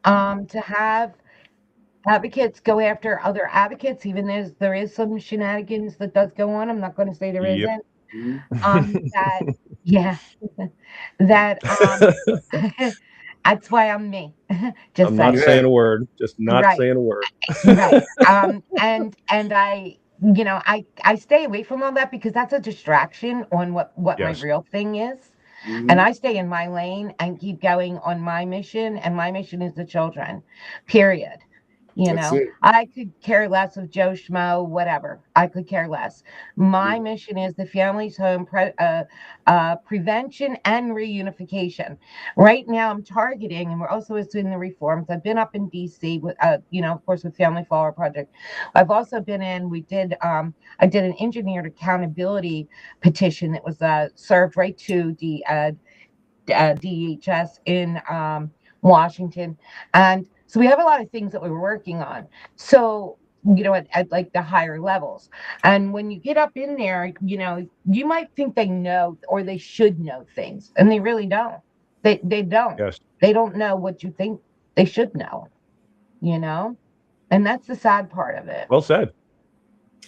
to have advocates go after other advocates, even there is some shenanigans that does go on. I'm not going to say there isn't. That's why I'm me. Just I'm not saying a word. Just not saying a word. Right. And I, you know, I stay away from all that because that's a distraction on what my real thing is. And I stay in my lane and keep going on my mission, and my mission is the children, period. You know, I could care less of Joe Schmo, whatever. I could care less. My mission is the family's home prevention and reunification. Right now, I'm targeting, and we're also doing the reforms. I've been up in DC with, you know, of course, with Family Follower Project. I've also been in. I did an engineered accountability petition that was served right to the DHS in Washington, and so we have a lot of things that we were working on. So, you know, at like the higher levels. And when you get up in there, you know, you might think they know or they should know things, and they really don't. They don't. Yes. They don't know what you think they should know, you know? And that's the sad part of it. Well said.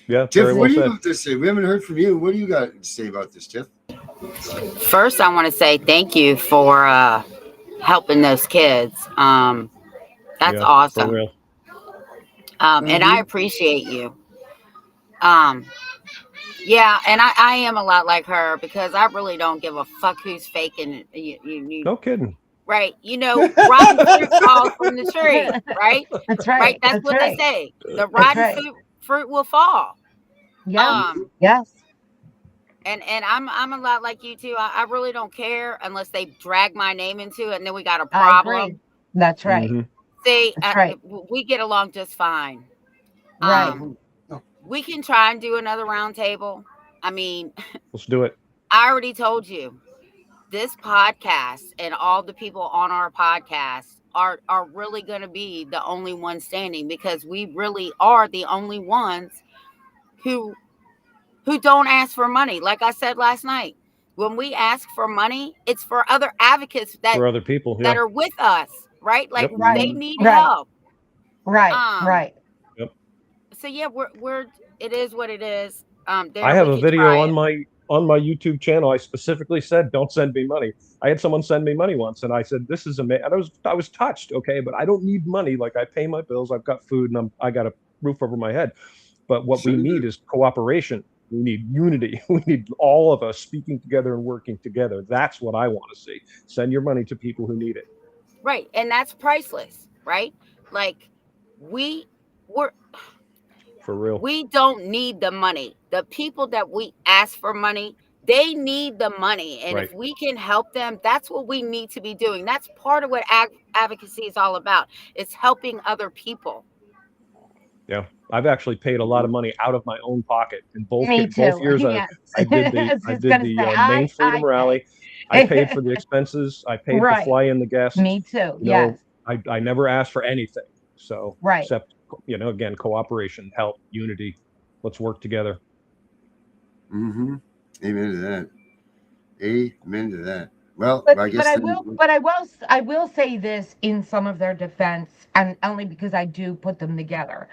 Yeah. Tiff, very what do you well have to say? We haven't heard from you. What do you got to say about this, Tiff? First, I want to say thank you for helping those kids. That's awesome. For real. And I appreciate you. Yeah, and I am a lot like her because I really don't give a fuck who's faking. You No kidding. Right. You know, rotten fruit falls from the tree, right? That's right. Right. That's what they say. The rotten fruit will fall. Yeah. Yes. And I'm a lot like you too. I really don't care unless they drag my name into it, and then we got a problem. I agree. That's right. See, That's right. We get along just fine. Right. We can try and do another round table. I mean, let's do it. I already told you, this podcast and all the people on our podcast are really going to be the only ones standing, because we really are the only ones who don't ask for money. Like I said last night, when we ask for money, it's for other advocates for other people that are with us, right? Like they need help. Right. Right. Yep. So yeah, we're it is what it is. I have a video on my YouTube channel. I specifically said, don't send me money. I had someone send me money once, and I said, this is amazing. And I was touched. Okay. But I don't need money. Like, I pay my bills. I've got food, and I got a roof over my head. But what we need is cooperation. We need unity. We need all of us speaking together and working together. That's what I want to see. Send your money to people who need it. Right. And that's priceless, right? Like, we're for real. We don't need the money. The people that we ask for money, they need the money. And if we can help them, that's what we need to be doing. That's part of what advocacy is all about. It's helping other people. Yeah, I've actually paid a lot of money out of my own pocket in both years. Yes. I did the Main Freedom Rally. I paid for the expenses. I paid to fly in the guests. Me too. Yes. I never asked for anything. So right. Except, you know, again, cooperation, help, unity. Let's work together. Amen to that. Amen to that. Well, But I guess I will say this in some of their defense, and only because I do put them together.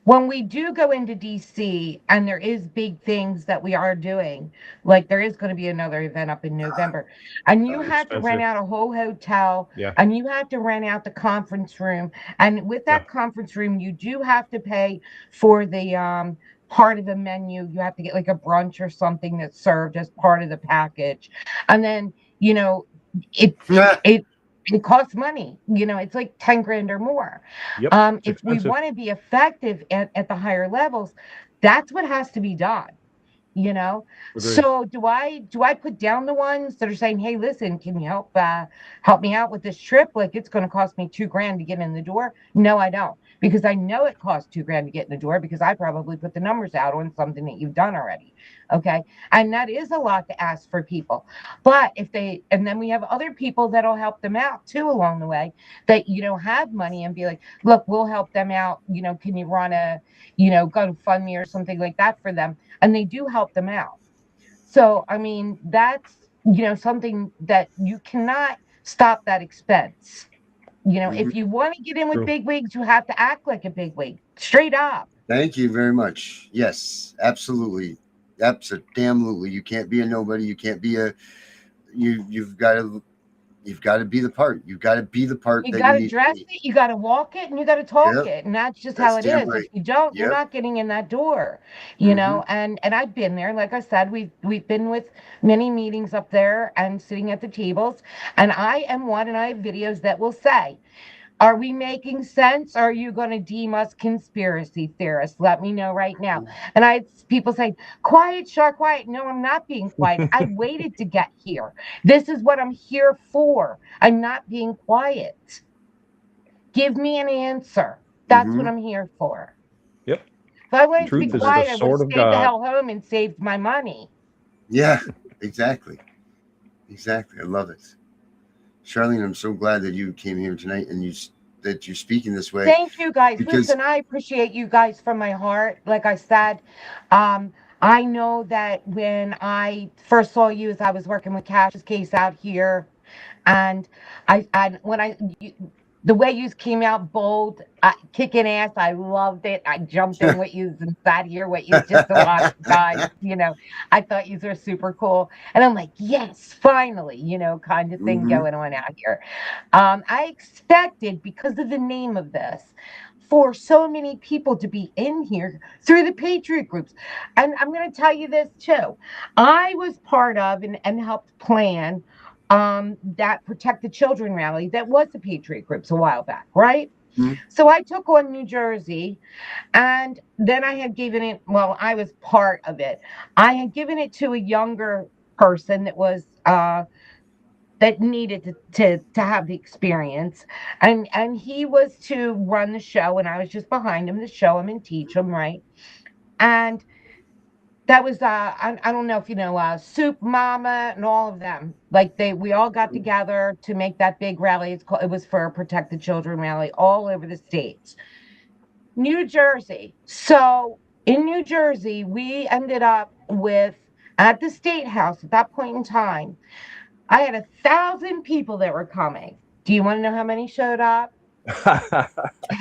When we do go into DC and there is big things that we are doing, like there is going to be another event up in November, and you have to rent Expensive. out a whole hotel, Yeah. and you have to rent out the conference room, and with Yeah. that conference room, you do have to pay for the part of the menu. You have to get like a brunch or something that's served as part of the package, and then it Yeah. it costs money. It's like 10 grand or more. Yep. It's If we expensive. want to be effective at the higher levels, that's what has to be done. Agree. So do I put down the ones that are saying, hey, listen, can you help me out with this trip? Like it's going to cost me 2 grand to get in the door. No, I don't, because I know it costs 2 grand to get in the door, because I probably put the numbers out on something that you've done already. Okay. And that is a lot to ask for people. But and then we have other people that'll help them out too along the way, that have money, and be like, look, we'll help them out. Can you run a GoFundMe or something like that for them? And they do help them out. So, I mean, that's, something that you cannot stop that expense. If you want to get in with True. big wigs, you have to act like a big wig, straight up. Thank you very much. Yes, absolutely. Absolutely. You can't be a nobody. You can't be you've got to be the part. You've got to be the part You that got you to need to dress be. it, you got to walk it, and you got to talk Yep. it. And that's just how That's it damn is. If right. you don't, you're Yep. not getting in that door, Mhm. and I've been there. Like I said, we've been with many meetings up there and sitting at the tables. And I am one, and I have videos that will say, are we making sense? Or are you going to deem us conspiracy theorists? Let me know right now. And people say, quiet, Shark, quiet. No, I'm not being quiet. I waited to get here. This is what I'm here for. I'm not being quiet. Give me an answer. That's what Mhm. I'm here for. Yep. If I wanted to be Truth is the quiet, I would have sword of stayed the God. hell home and saved my money. Yeah, exactly. Exactly. I love it. Charlene, I'm so glad that you came here tonight and that you're speaking this way, Thank you guys. because Listen, I appreciate you guys from my heart. Like I said, I know that when I first saw you, as I was working with Cash's case out here, and the way you came out bold, kicking ass, I loved it. I jumped in with you and sat here with you just to watch you guys. I thought you were super cool, and I'm like, yes, finally, kind of thing Mhm. going on out here. I expected, because of the name of this, for so many people to be in here through the Patriot groups. And I'm going to tell you this too. I was part of and helped plan that Protect the Children rally that was the Patriot groups a while back, right? Mhm. So I took on New Jersey, and then I had given it, well, I was part of it. I had given it to a younger person that needed to have the experience, and he was to run the show, and I was just behind him to show him and teach him, right? And that was I don't know if you know Soup Mama and all of them, like we all got together to make that big rally. It was for a Protect the Children rally all over the states. New Jersey. So in New Jersey, we ended up with, at the State House at that point in time, I had 1,000 people that were coming. Do you want to know how many showed up? Can't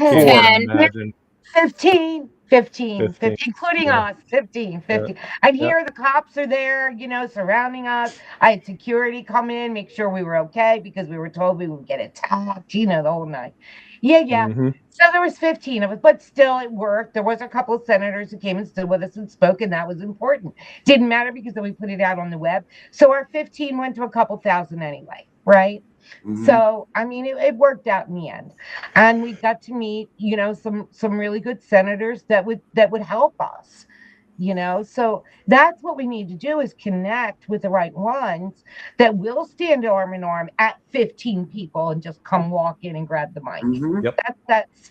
even 10. imagine. 15, 15, 15. 15, including Yeah. us, 15, Yeah. 15. And Yeah. here the cops are there, surrounding us. I had security come in, make sure we were okay, because we were told we would get attacked, the whole night. Yeah. Mm-hmm. So there was 15 of us, but still it worked. There was a couple of senators who came and stood with us and spoke, and that was important. Didn't matter, because then we put it out on the web. So our 15 went to a couple thousand anyway, right? Mhm. So, I mean, it worked out in the end, and we got to meet, some really good senators that would help us. So that's what we need to do, is connect with the right ones that will stand arm in arm at 15 people and just come walk in and grab the mic. Mhm. Yep. That's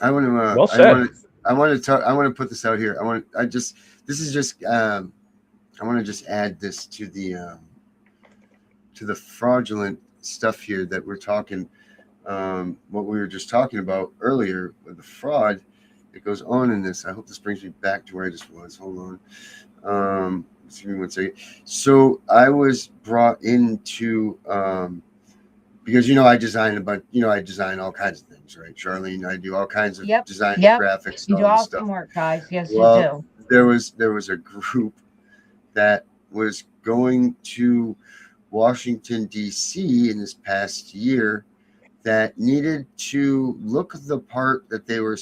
I want to. Well said. I want to talk. I want to put this out here. This is just. I want to just add this to the fraudulent stuff here that we're talking. What we were just talking about earlier with the fraud that goes on in this. I hope this brings me back to where I just was. Hold on. Give me 1 second. So I was brought into because I design a bunch. I design all kinds of things, right, Charlene? I do all kinds of design graphics. You And do all this awesome stuff. work, guys. Yes, Well, you do. there was a group that was going to Washington, D.C. in this past year that needed to look the part that they were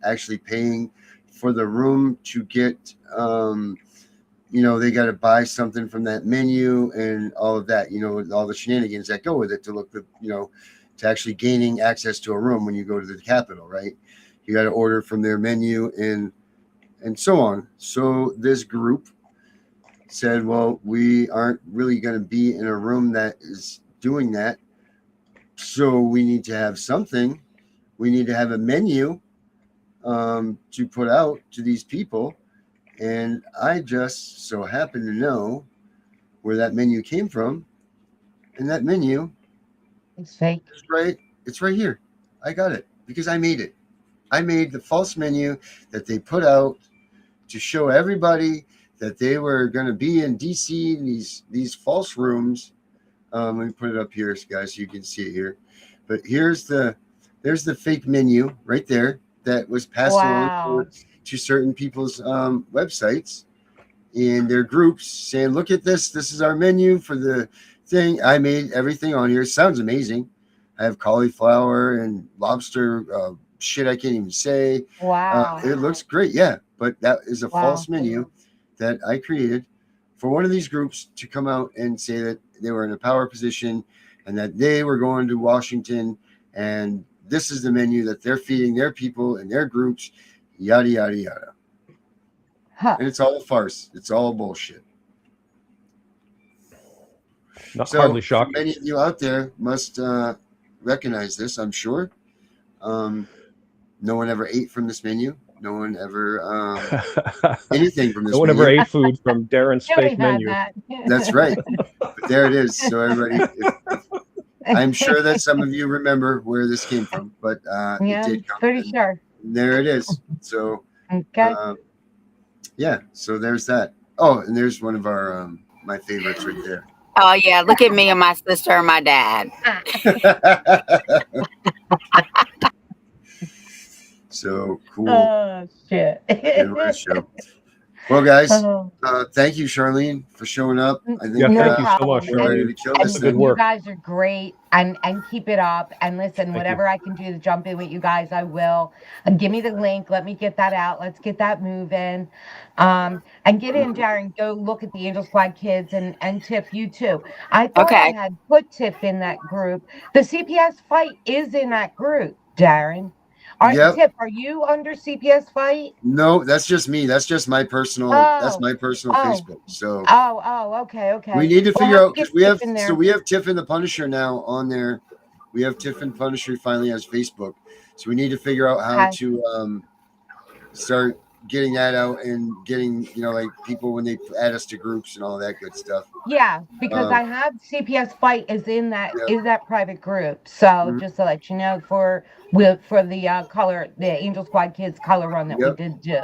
actually paying for the room to get. They got to buy something from that menu and all of that, all the shenanigans that go with it to look the, to actually gaining access to a room when you go to the Capitol, right? You got to order from their menu and so on. So this group said, well, we aren't really going to be in a room that is doing that. So we need to have something. We need to have a menu to put out to these people. And I just so happen to know where that menu came from. And that menu, it's fake. It's right here. I got it because I made it. I made the false menu that they put out to show everybody that they were going to be in DC in these false rooms. Let me put it up here, guys, so you can see it here. But there's the fake menu right there that was passed along to certain people's websites and their groups saying, look at this. This is our menu for the thing. I made everything on here. It sounds amazing. I have cauliflower and lobster shit I can't even say. Wow. It looks great. Yeah. But that is a false menu that I created for one of these groups to come out and say that they were in a power position and that they were going to Washington and this is the menu that they're feeding their people and their groups, yada, yada, yada. Huh. And it's all a farce. It's all bullshit. Not hardly shocking. Many of you out there must recognize this, I'm sure. No one ever ate from this menu. No one ever anything from this No one menu. ever ate food from Darren's fake menu. That's right. But there it is. So everybody, I'm sure that some of you remember where this came from, but it did come. Pretty sure. There it is. So okay. So there's that. Oh, and there's one of our my favorites right there. Oh yeah, look at me and my sister and my dad. So cool. Oh shit. Well, guys, thank you, Charlene, for showing up. I think thank you so much, Charlene. Good work. You guys are great, and keep it up. And listen, whatever I can do to jump in with you guys, I will. And give me the link. Let me get that out. Let's get that moving. And get in, Darren. Go look at the Angel Squad kids and Tiff, you too. I thought I had put Tiff in that group. The CPS fight is in that group, Darren. Tiff, are you under CPS fight? No, that's just me. That's just my personal. That's my personal Facebook. So. Okay. We need to figure out because we have Tiff and the Punisher now on there. We have Tiff and Punisher finally has Facebook, so we need to figure out how to start getting that out and getting like people when they add us to groups and all that good stuff. Yeah, because I have CPS fight is in that private group. So just to let you know for the Angel Squad kids color run that we did do.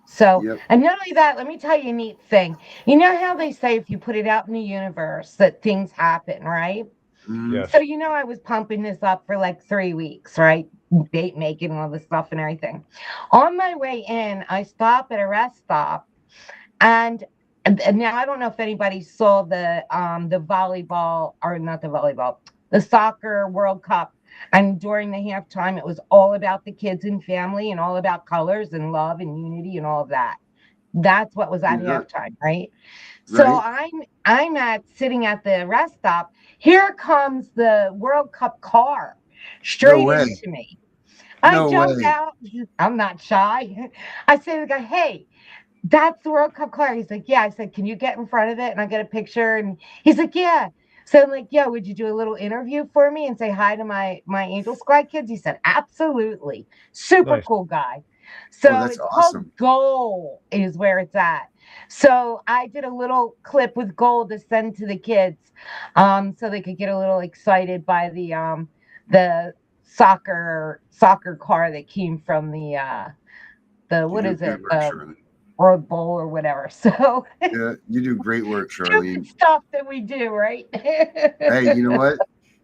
So and not only that, let me tell you a neat thing. You know how they say if you put it out in the universe that things happen, right? Yes. So I was pumping this up for like 3 weeks, right? Bait making all this stuff and everything. On my way in, I stop at a rest stop, and now I don't know if anybody saw the volleyball or not the volleyball, the soccer World Cup. And during the halftime, it was all about the kids and family and all about colors and love and unity and all of that. That's what was at halftime, right? So I'm sitting at the rest stop. Here comes the World Cup car straight into me. I jumped out. I'm not shy. I say to the guy, hey, that's the World Cup car. He's like, yeah. I said, can you get in front of it and I get a picture? And he's like, yeah. So I'm like, yeah, would you do a little interview for me and say hi to my Angel Squad kids? He said, absolutely. Super cool guy. So it's called Goal is where it's at. So I did a little clip with Goal to send to the kids so they could get a little excited by the soccer car that came from the what is it? or a bowl or whatever. So Yeah, you do great work, stupid Charlene. stuff that we do, right? Hey, you know what?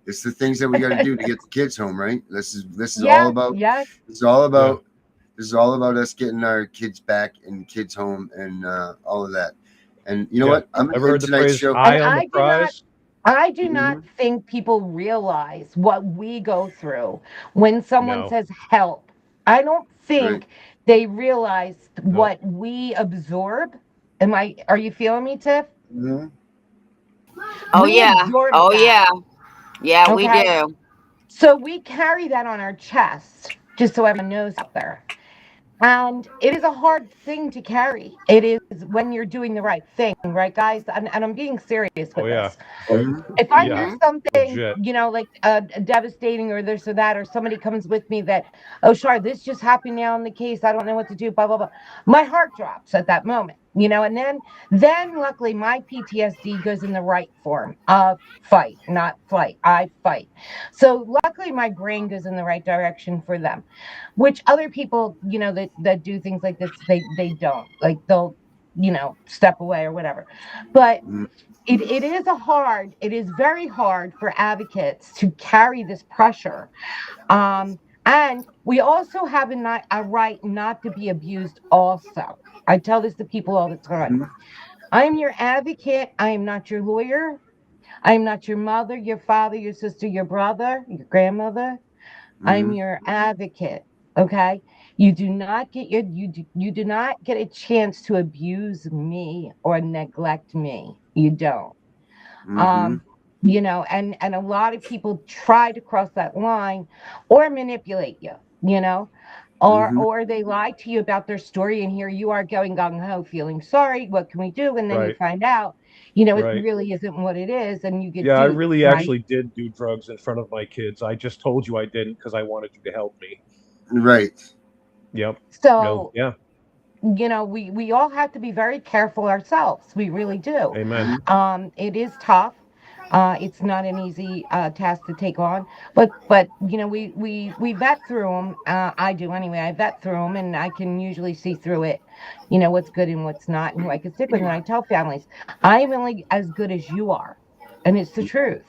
It's the things that we got to do to get the kids home, right? This is Yeah, all about. yeah. It's all about. This is all about us getting our kids back and kids home and all of that. And you know what? I'm Ever heard the tonight's phrase show. "eye on the prize"? I do not think people realize what we go through when someone No. says help. I don't think Right. they realize what we absorb. Are you feeling me, Tiff? Mhm. Oh We yeah. absorb Oh that. yeah. Yeah, we Okay. do. So we carry that on our chest, just so everyone knows out there. And it is a hard thing to carry. It is when you're doing the right thing, right, guys? And I'm being serious with Oh yeah. this. If I Yeah. hear something, Legit. you know, like devastating or this or that, or somebody comes with me that, oh, Char, this just happened now in the case. I don't know what to do, blah, blah, blah. My heart drops at that moment, you know, and then luckily my PTSD goes in the right form of fight, not flight. I fight. So luckily my brain goes in the right direction for them, which other people, you know, that do things like this, they don't. Like they'll, you know, step away or whatever. But it is very hard for advocates to carry this pressure. And we also have a right not to be abused also. I tell this to people all the time. I am your advocate. I am not your lawyer. I am not your mother, your father, your sister, your brother, your grandmother. I'm your advocate. Okay. You do not get you do not get a chance to abuse me or neglect me. You don't. You know, and a lot of people try to cross that line or manipulate you, you know, or they lie to you about their story, and here you are going gung ho, feeling sorry. What can we do? And then you find out, you know, it really isn't what it is, and you get Yeah, I duped, really right? actually did do drugs in front of my kids. I just told you I didn't because I wanted you to help me. Right. Yep. So yeah. You know, we all have to be very careful ourselves. We really do. Amen. It is tough. It's not an easy task to take on, but you know, we vet through them. I do anyway. I vet through them, and I can usually see through it, you know, what's good and what's not, and who I can stick with. And I tell families, I am only as good as you are, and it's the truth,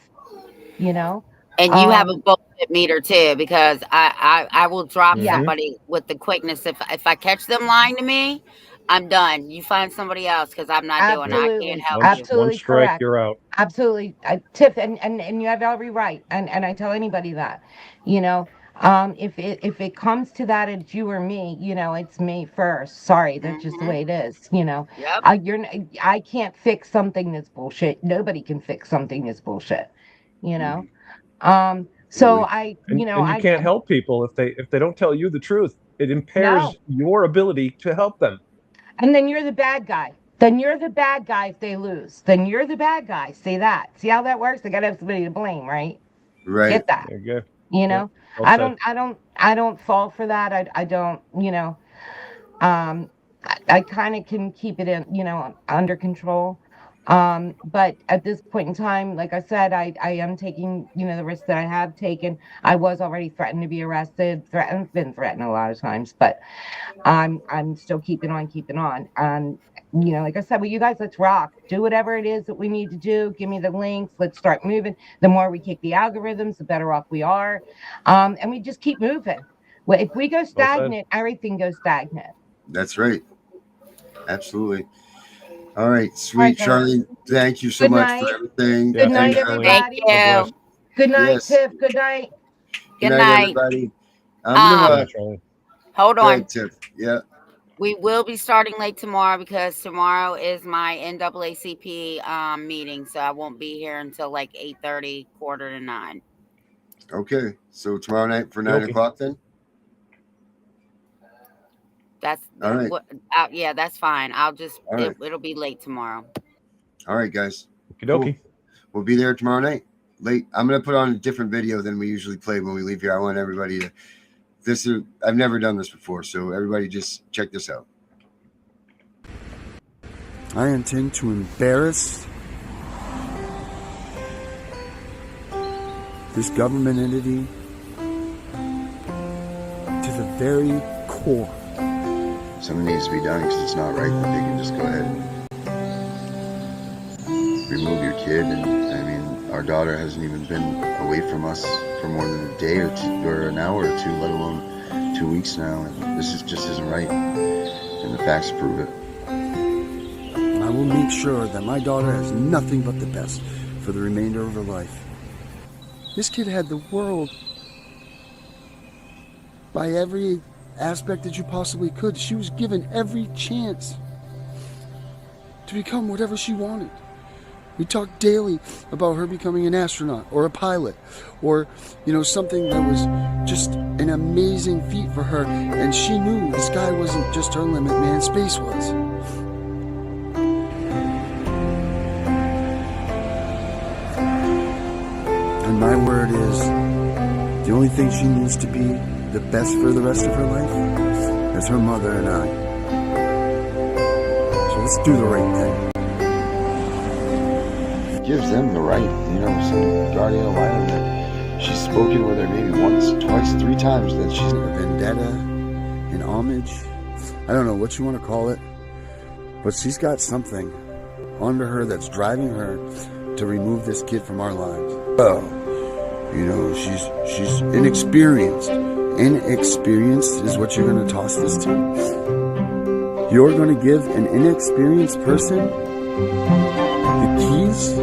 you know. And you have a bullshit meter too, because I will drop Yeah. somebody with the quickness. If I catch them lying to me, I'm done. You find somebody else because I'm not doing it. I can't help you. Absolutely One strike, correct. you're out. Absolutely, Tiff, and you have every right, and I tell anybody that, you know, if it comes to that, it's you or me, you know, it's me first. Sorry, that's just the way it is, you know. Yep. I can't fix something that's bullshit. Nobody can fix something that's bullshit, you know. So And you can't help people if they don't tell you the truth. It impairs your ability to help them. And then you're the bad guy. Then you're the bad guy if they lose. Then you're the bad guy. See that? See how that works? They gotta have somebody to blame, right? Right. Get that? There you go. You know, Well I don't fall for that. I don't, you know, I kind of can keep it in, you know, under control. But at this point in time, like I said, I am taking, you know, the risk that I have taken. I was already threatened to be arrested, been threatened a lot of times, but I'm still keeping on. And, you know, like I said, well, you guys, let's rock. Do whatever it is that we need to do. Give me the links. Let's start moving. The more we kick the algorithms, the better off we are. And we just keep moving. Well, if we go stagnant, everything goes stagnant. That's right. Absolutely. All right, sweet Charlie. Thank you so Good much night. for everything. Good night, Thanks, everybody. Thank you. Good night, Yes. Tiff. Good night. Good night, night. everybody. I'm gonna Hold go on. ahead, Tiff. Yeah. We will be starting late tomorrow because tomorrow is my NAACP meeting, so I won't be here until like 8:30, 8:45. Okay. So tomorrow night for 9 o'clock then? That's all right. Yeah, that's fine. I'll just Right. it'll be late tomorrow. All right, guys. Cool. We'll be there tomorrow night. Late. I'm gonna put on a different video than we usually play when we leave here. I want everybody to I've never done this before, so everybody just check this out. I intend to embarrass this government entity to the very core. something needs to be done because it's not right that they can just go ahead and remove your kid. And I mean, our daughter hasn't even been away from us for more than a day or two, or an hour or two, let alone 2 weeks now. And this just isn't right, and the facts prove it. I will make sure that my daughter has nothing but the best for the remainder of her life. This kid had the world by every aspect that you possibly could. She was given every chance to become whatever she wanted. We talked daily about her becoming an astronaut or a pilot or, something that was just an amazing feat for her. And she knew the sky wasn't just her limit, man, space was. And my word is, the only thing she needs to be the best for the rest of her life is her mother and I. So let's do the right thing. It gives them the right, some guardian ad litem that she's spoken with her maybe once, twice, 3 times, that she's a vendetta, an homage, I don't know what you want to call it, but she's got something under her that's driving her to remove this kid from our lives. Oh, she's inexperienced. Inexperienced is what you're going to toss this to? You're going to give an inexperienced person the keys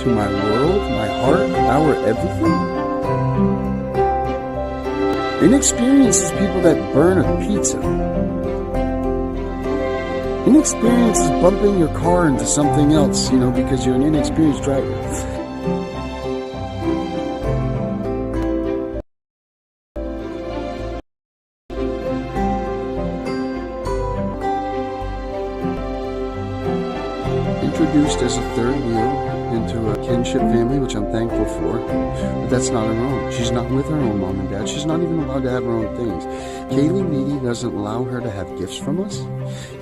to my world, my heart, our everything? Inexperienced is people that burn a pizza. Inexperience is bumping your car into something else, because you're an inexperienced driver. Introduced as a third wheel into a kinship family, which I'm thankful for, but that's not her own. She's not with her own mom and dad. She's not even allowed to have her own things. Kaylee Leedy doesn't allow her to have gifts from us.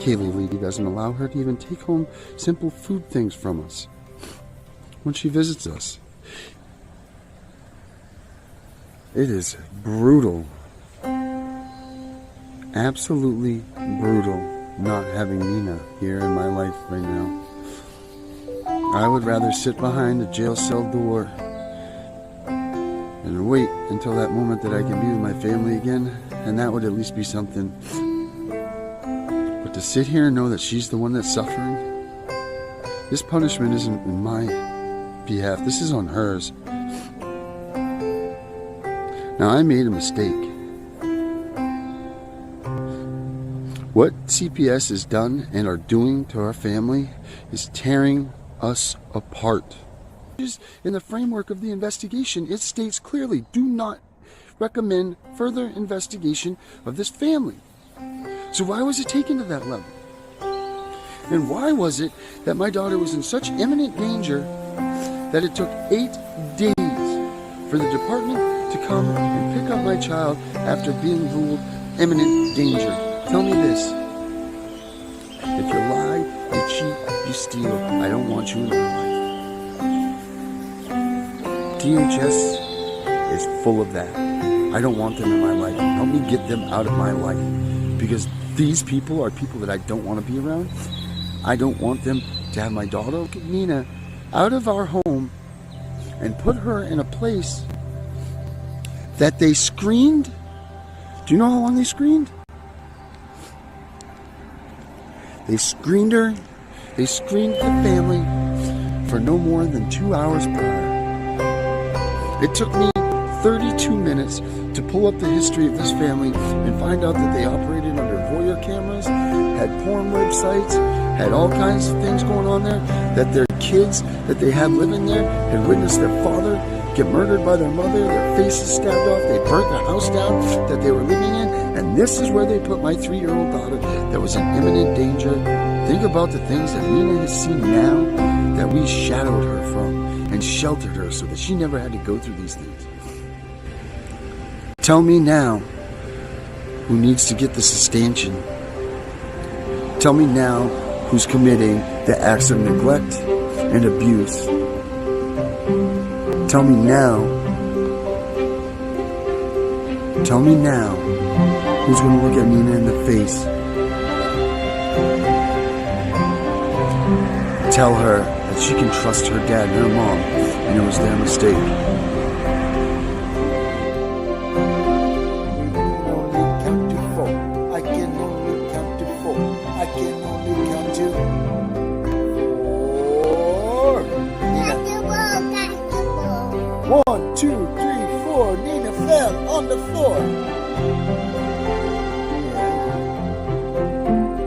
Kaylee Leedy doesn't allow her to even take home simple food things from us when she visits us. It is brutal, absolutely brutal, not having Nina here in my life right now. I would rather sit behind a jail cell door and wait until that moment that I can be with my family again, and that would at least be something. But to sit here and know that she's the one that's suffering, this punishment isn't in my behalf, this is on hers. Now, I made a mistake. What CPS has done and are doing to our family is tearing us apart. In the framework of the investigation, it states clearly, do not recommend further investigation of this family. So why was it taken to that level? And why was it that my daughter was in such imminent danger that it took 8 days for the department to come and pick up my child after being ruled imminent danger? Tell me this. If you lie, you cheat, you steal, I don't want you in my life. DHS is full of that. I don't want them in my life. Help me get them out of my life. Because these people are people that I don't want to be around. I don't want them to have my daughter, Nina, out of our home and put her in a place that they screened. Do you know how long they screened? They screened her. They screened the family for no more than 2 hours prior. It took me 32 minutes to pull up the history of this family and find out that they operated under voyeur cameras, had porn websites, had all kinds of things going on there, that their kids that they had living there had witnessed their father get murdered by their mother, their faces stabbed off, they burnt the house down that they were living in, and this is where they put my 3-year-old daughter that was in imminent danger. Think about the things that Nina has seen now that we shadowed her from and sheltered her so that she never had to go through these things. Tell me now who needs to get the sustantion. Tell me now who's committing the acts of neglect and abuse. Tell me now. Tell me now who's going to look at Nina in the face tell her that she can trust her dad and her mom, and it was their mistake. Count to four. I can only count to four. I can only count to four. Nina. 1, 2, 3, 4. Nina fell on the floor.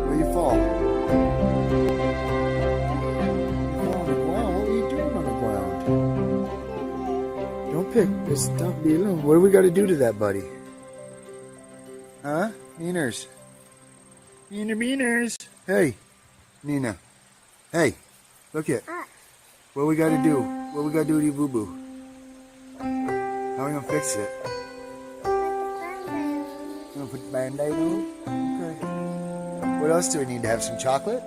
Where you fall? You fall on the ground. What are you doing on the ground? Don't pick. Just don't be alone. What do we got to do to that, buddy? Huh? Neeners. Neeners. Hey. Nina. Hey. Look it. What we got to do? What we got to do to you, boo-boo? How are we going to fix it? You going to put the Band-Aid on? Okay. What else do we need to have? Some chocolate?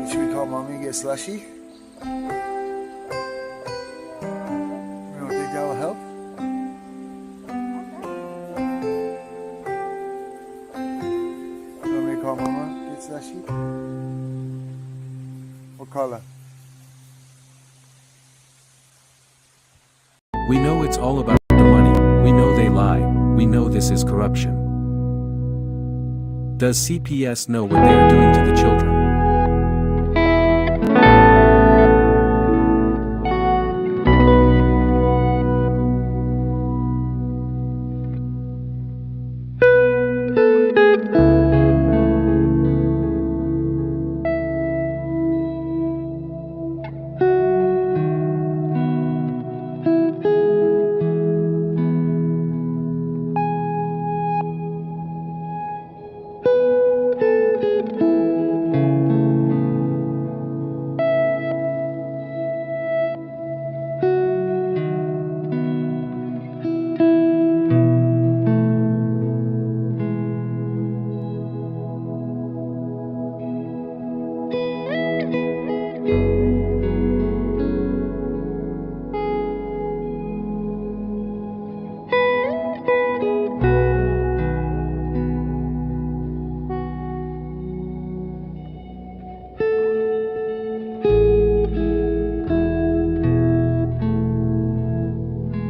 Should we call Mommy and get slushy? You don't think that will help? You want me to call Mama? Get slushy? Or Carla? We know it's all about the money. We know they lie. We know this is corruption. Does CPS know what they are doing to the children?